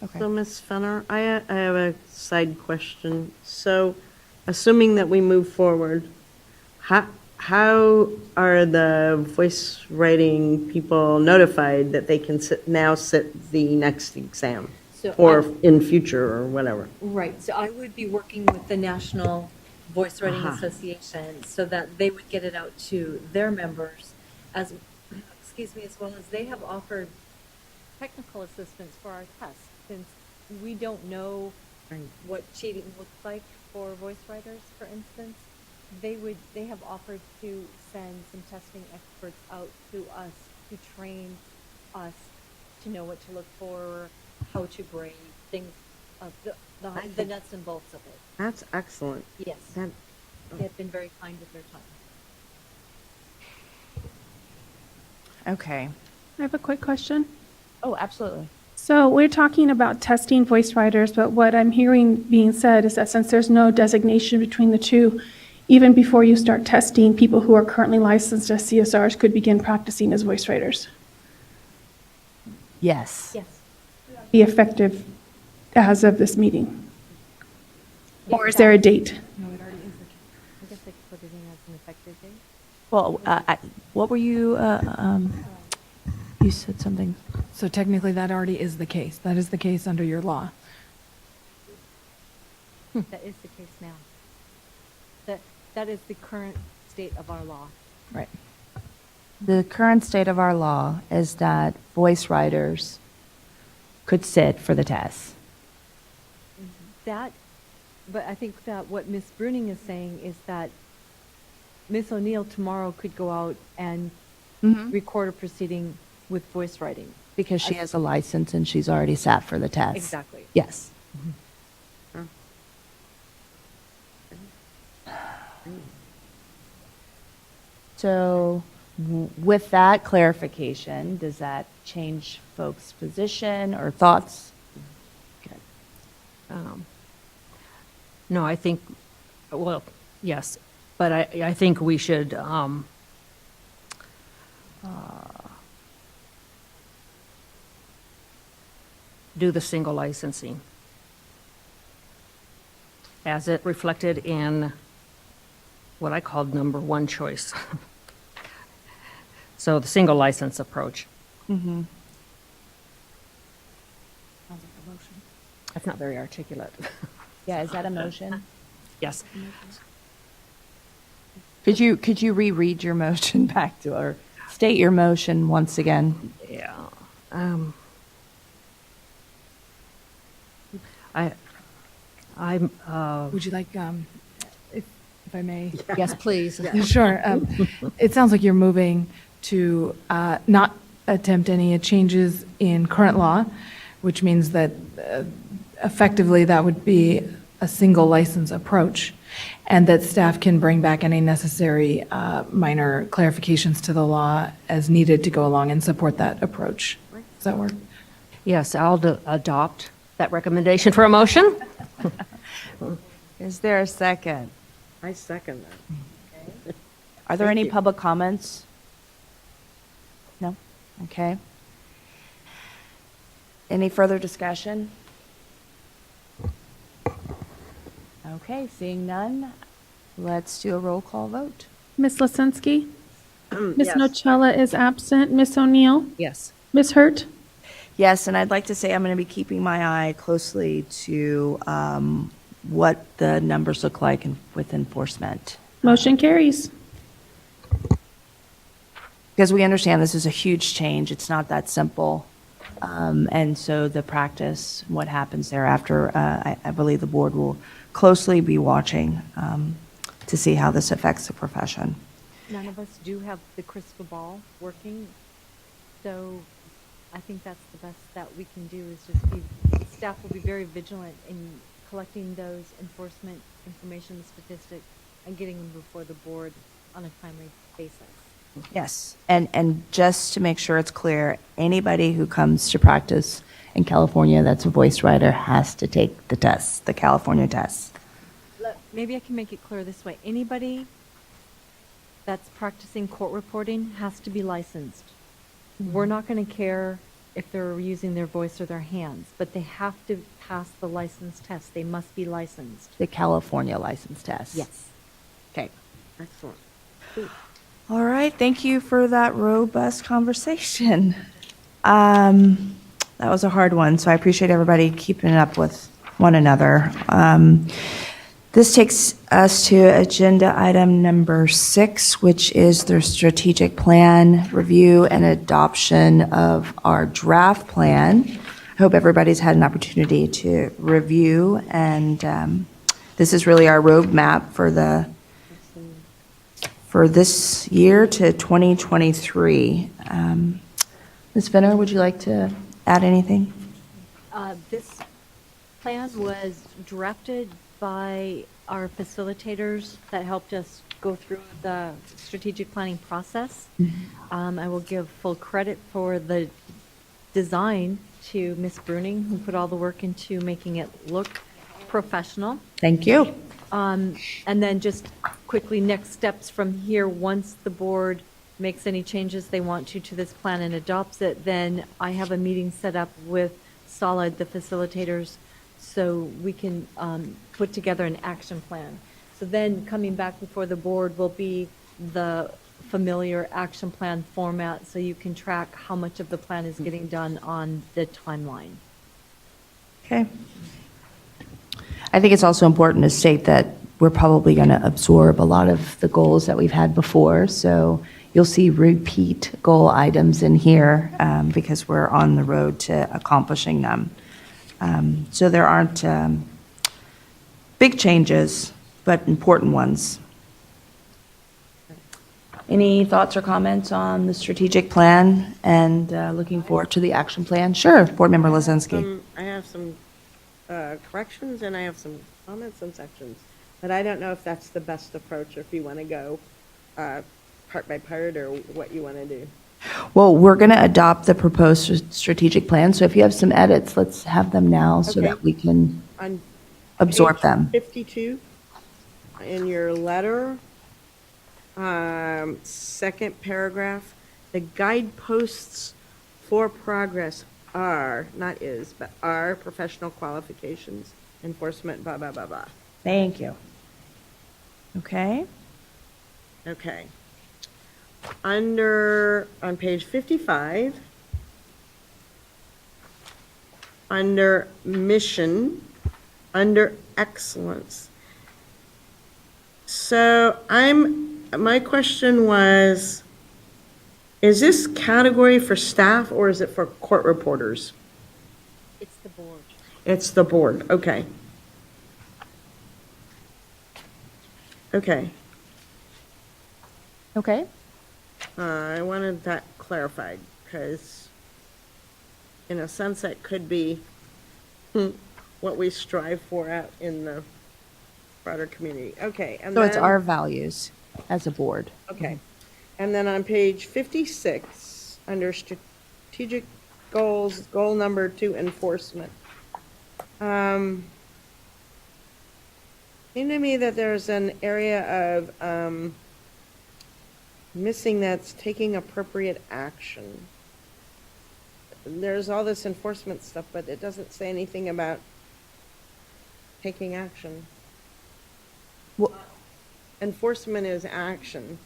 Okay. So, Ms. Fenner, I have a side question. So, assuming that we move forward, how are the voice writing people notified that they can sit the next exam? Or in future, or whatever? Right, so I would be working with the National Voice Writing Association so that they would get it out to their members as excuse me, as well as they have offered technical assistance for our tests, since we don't know what cheating looks like for voice writers, for instance. They have offered to send some testing experts out to us to train us to know what to look for, how to grade, things, the nuts and bolts of it. That's excellent. Yes. That- They have been very kind with their time. Okay. I have a quick question. Oh, absolutely. So we're talking about testing voice writers, but what I'm hearing being said is that since there's no designation between the two, even before you start testing, people who are currently licensed as CSRs could begin practicing as voice writers. Yes. Yes. Be effective as of this meeting? Or is there a date? No, it already is. I guess they could put it in as an effective date. Well, what were you, you said something. So technically, that already is the case. That is the case under your law. That is the case now. That is the current state of our law. Right. The current state of our law is that voice writers could sit for the test. But I think that what Ms. Bruning is saying is that Ms. O'Neill tomorrow could go out and record a proceeding with voice writing. Because she has a license and she's already sat for the test. Exactly. Yes. So with that clarification, does that change folks' position or thoughts? No, I think, well, yes, but I think we should do the single licensing as it reflected in what I called number one choice. So the single license approach. Mm-hmm. That's not very articulate. Yeah, is that a motion? Yes. Could you reread your motion back to her? State your motion once again. Yeah. Would you like, if I may? Yes, please. Sure. It sounds like you're moving to not attempt any changes in current law, which means that effectively that would be a single license approach, and that staff can bring back any necessary minor clarifications to the law as needed to go along and support that approach. Does that work? Yes, I'll adopt that recommendation for a motion. Is there a second? I second that. Are there Thank any you. public comments? No? Okay. Any further discussion? Okay, seeing none, let's do a roll call vote. Ms. Lisinski? Ms. Yes. Nocella is absent. Ms. O'Neill? Yes. Ms. Hurt? Yes, and I'd like to say I'm going to be keeping my eye closely to what the numbers look like with enforcement. Motion carries. Because we understand this is a huge change. It's not that simple. And so the practice, what happens thereafter, I believe the board will closely be watching to see how this affects the profession. None of us do have the crystal ball working, so I think that's the best that we can do is just staff will be very vigilant in collecting those enforcement information, statistics, and getting them before the board on a timely basis. Yes, and just to make sure it's clear, anybody who comes to practice in California that's a voice writer has to take the tests, the California tests. Maybe I can make it clear this way. Anybody that's practicing court reporting has to be licensed. We're not going to care if they're using their voice or their hands, but they have to pass the license test. They must be licensed. The California license test. Yes. Okay. Excellent. All right, thank you for that robust conversation. That was a hard one, so I appreciate everybody keeping it up with one another. This takes us to agenda item number 6, which is the strategic plan review and adoption of our draft plan. I hope everybody's had an opportunity to review, and this is really our roadmap for this year to 2023. Ms. Venner, would you like to add anything? This plan was drafted by our facilitators that helped us go through the strategic planning process. I will give full credit for the design to Ms. Bruning, who put all the work into making it look professional. Thank you. And then just quickly, next steps from here, once the board makes any changes they want to this plan and adopts it, then I have a meeting set up with Solid, the facilitators, so we can put together an action plan. So then coming back before the board will be the familiar action plan format, so you can track how much of the plan is getting done on the timeline. Okay. I think it's also important to state that we're probably going to absorb a lot of the goals that we've had before. So you'll see repeat goal items in here because we're on the road to accomplishing them. So there aren't big changes, but important ones. Any thoughts or comments on the strategic plan and looking forward to the action plan? Sure, Board Member Lozinski. I have some corrections and I have some comments and sections, but I don't know if that's the best approach or if you want to go part by part or what you want to do. Well, we're going to adopt the proposed strategic plan, so if you have some edits, let's have them now so Okay. that we can On absorb page them. 52, in your letter, second paragraph, the guideposts for progress are, not is, but are professional qualifications, enforcement, blah, blah, blah, blah. Thank you. Okay. Okay. On page 55, under mission, under excellence. So my question was, is this category for staff or is it for court reporters? It's the board. It's the board, okay. Okay. Okay. I wanted that clarified, because in a sense, that could be what we strive for out in the broader community. Okay, and So it's then- our values as a board. Okay. And then on page 56, under strategic goals, goal number 2, enforcement. Seemed to me that there's an area of missing that's taking appropriate action. There's all this enforcement stuff, but it doesn't say anything about taking action. Well, enforcement is action.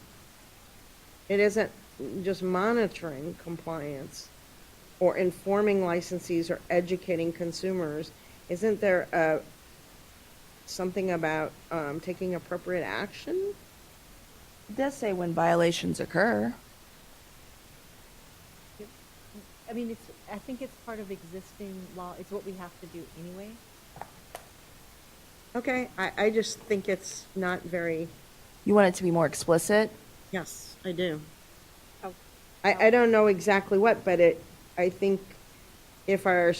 It isn't just monitoring compliance or informing licensees or educating consumers. Isn't there something about taking appropriate action? It does say when violations occur. I mean, I think it's part of existing law. It's what we have to do anyway. Okay, I just think it's not very, You want it to be more explicit? yes, I do. Oh. I don't know exactly what, but I think if we're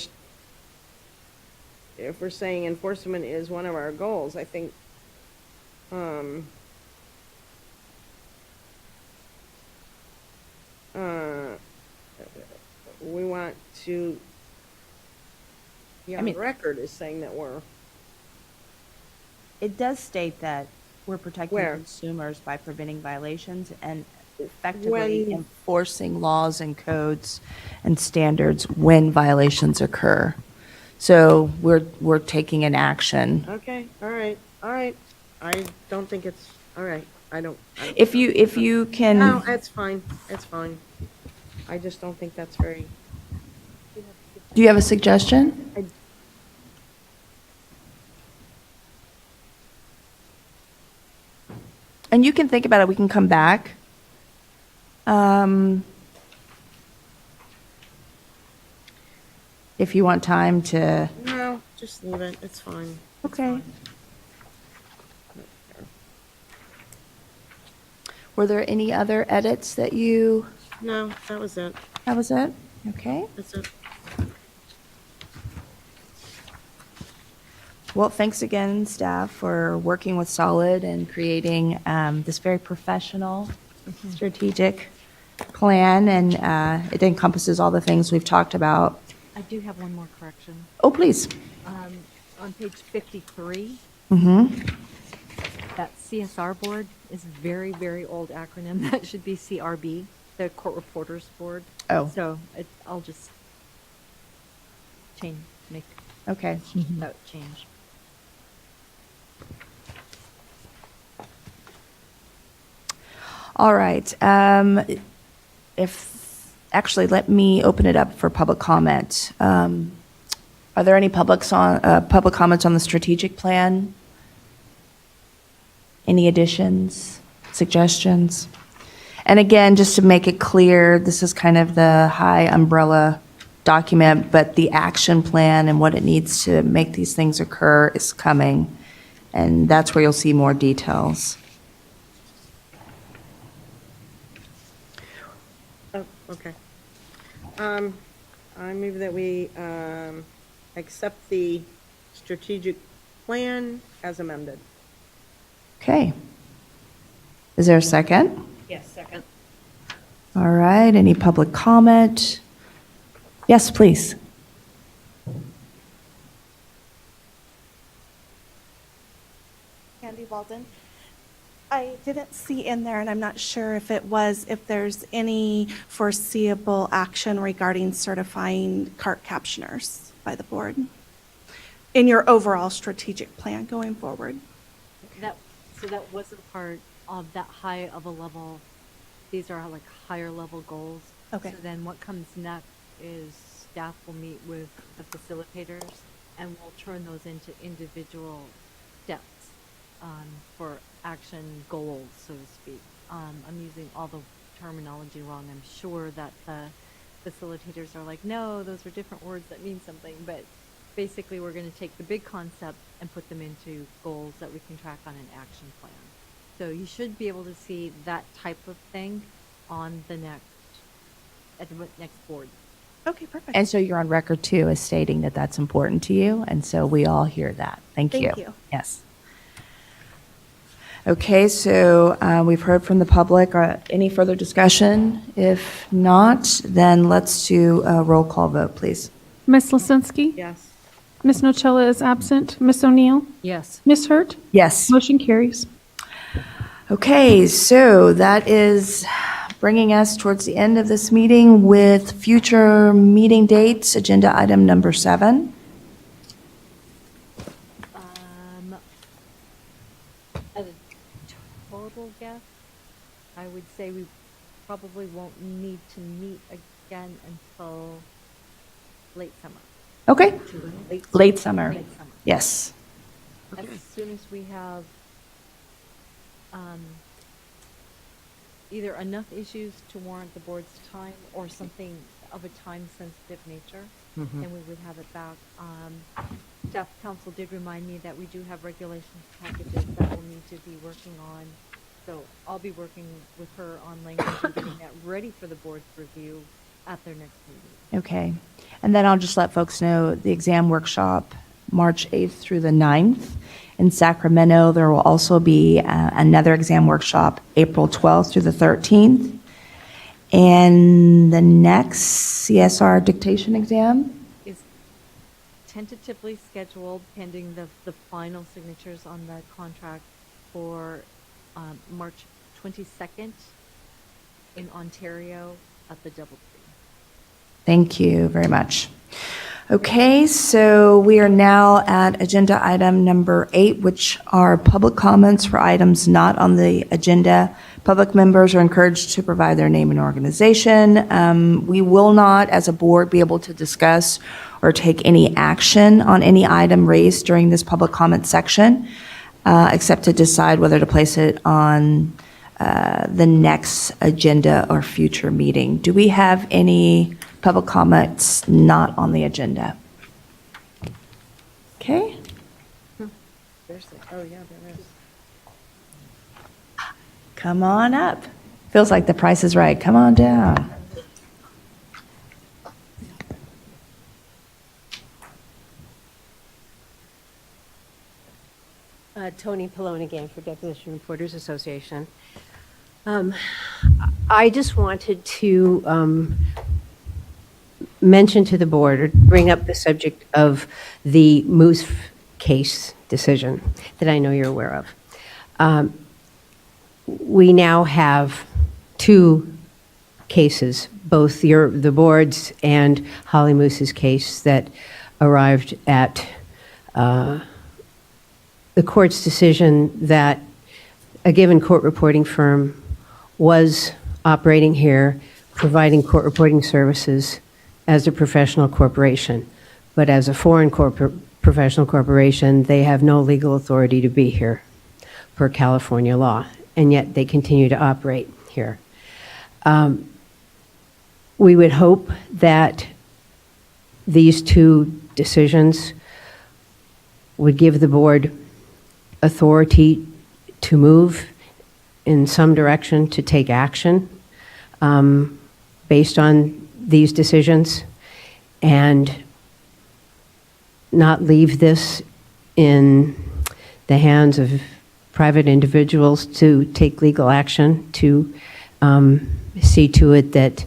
saying enforcement is one of our goals, I think, we want to be on record as saying that we're, It does state that we're protecting Where? consumers by preventing violations and effectively When- enforcing laws and codes and standards when violations occur. So we're taking an action. okay, all right. I don't think it's, all right, I don't. If you can. No, it's fine, it's fine. I just don't think that's very, Do you have a suggestion? And you can think about it, we can come back. If you want time to, No, just leave it, it's fine. okay. Were there any other edits that you, No, that was it, that was it? Okay. that's it. Well, thanks again, staff, for working with Solid and creating this very professional, strategic plan, and it encompasses all the things we've talked about. I do have one more correction. Oh, please. On page 53, Mm-hmm. that CSR board is a very, very old acronym. That should be CRB, the Court Reporters Board. Oh. So I'll just make Okay. that change. All right. Actually, let me open it up for public comment. Are there any public comments on the strategic plan? Any additions, suggestions? And again, just to make it clear, this is kind of the high umbrella document, but the action plan and what it needs to make these things occur is coming. And that's where you'll see more details. Oh, okay. I move that we accept the strategic plan as amended. Okay. Is there a second? Yes, second. All right, any public comment? Yes, please. Candy Walden. I didn't see in there, and I'm not sure if there's any foreseeable action regarding certifying cart captioners by the board in your overall strategic plan going forward. So that wasn't part of that high of a level. These are like higher level goals. Okay. So then what comes next is staff will meet with the facilitators and we'll turn those into individual steps for action goals, so to speak. I'm using all the terminology wrong. I'm sure that the facilitators are like, no, those are different words that mean something. But basically, we're going to take the big concept and put them into goals that we can track on an action plan. So you should be able to see that type of thing on the at the next board. Okay, perfect. And so you're on record too as stating that that's important to you, and so we all hear that. Thank you. Thank you. Yes. Okay, so we've heard from the public. Any further discussion? If not, then let's do a roll call vote, please. Ms. Lisinski? Yes. Ms. Nocella is absent. Ms. O'Neill? Yes. Ms. Hurt? Yes. Motion carries. Okay, so that is bringing us towards the end of this meeting with future meeting dates, agenda item number 7. As a total guess, I would say we probably won't need to meet again until late summer. Okay, late summer. Late summer. Yes. As soon as we have either enough issues to warrant the board's time or something of a time-sensitive nature, then we would have it back. Staff council did remind me that we do have regulations packages that we'll need to be working on. So I'll be working with her on language and getting that ready for the board's review at their next meeting. Okay. And then I'll just let folks know the exam workshop, March 8th through the 9th. In Sacramento, there will also be another exam workshop, April 12th through the 13th. And the next CSR dictation exam? Is tentatively scheduled pending the final signatures on the contract for March 22nd in Ontario at the Doubletree. Thank you very much. Okay, so we are now at agenda item number 8, which are public comments for items not on the agenda. Public members are encouraged to provide their name and organization. We will not, as a board, be able to discuss or take any action on any item raised during this public comment section. except to decide whether to place it on the next agenda or future meeting. Do we have any public comments not on the agenda? Okay. Come on up. Feels like the price is right. Come on down. Tony Pallone again for Deposition Reporters Association. I just wanted to mention to the board or bring up the subject of the Moose case decision that I know you're aware of. We now have two cases, both the board's and Holly Moose's case that arrived at the court's decision that a given court reporting firm was operating here, providing court reporting services as a professional corporation. But as a foreign professional corporation, they have no legal authority to be here per California law, and yet they continue to operate here. We would hope that these two decisions would give the board authority to move in some direction to take action based on these decisions and not leave this in the hands of private individuals to take legal action to see to it that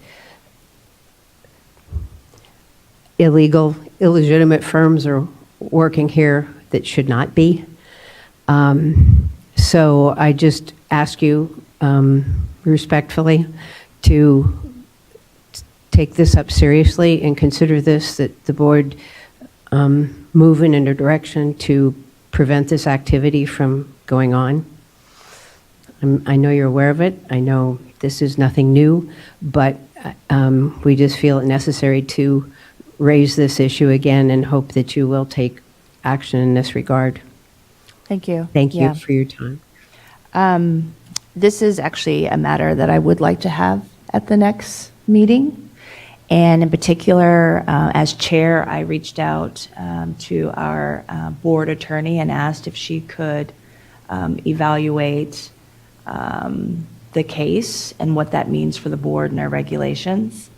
illegitimate firms are working here that should not be. So I just ask you respectfully to take this up seriously and consider this, that the board move in a direction to prevent this activity from going on. I know you're aware of it. I know this is nothing new, but we just feel it necessary to raise this issue again and hope that you will take action in this regard. Thank you. Thank you Yeah. for your time. This is actually a matter that I would like to have at the next meeting. And in particular, as chair, I reached out to our board attorney and asked if she could evaluate the case and what that means for the board and our regulations.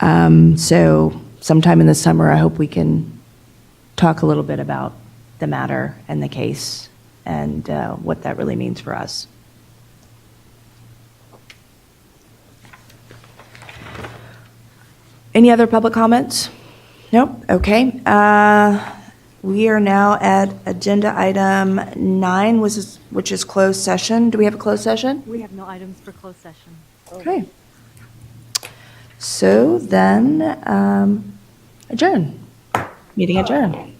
So sometime in the summer, I hope we can talk a little bit about the matter and the case and what that really means for us. Any other public comments? Nope. Okay. We are now at agenda item 9, which is closed session. Do we have a closed session? We have no items for closed session. Okay. So then, adjourn. Meeting adjourned.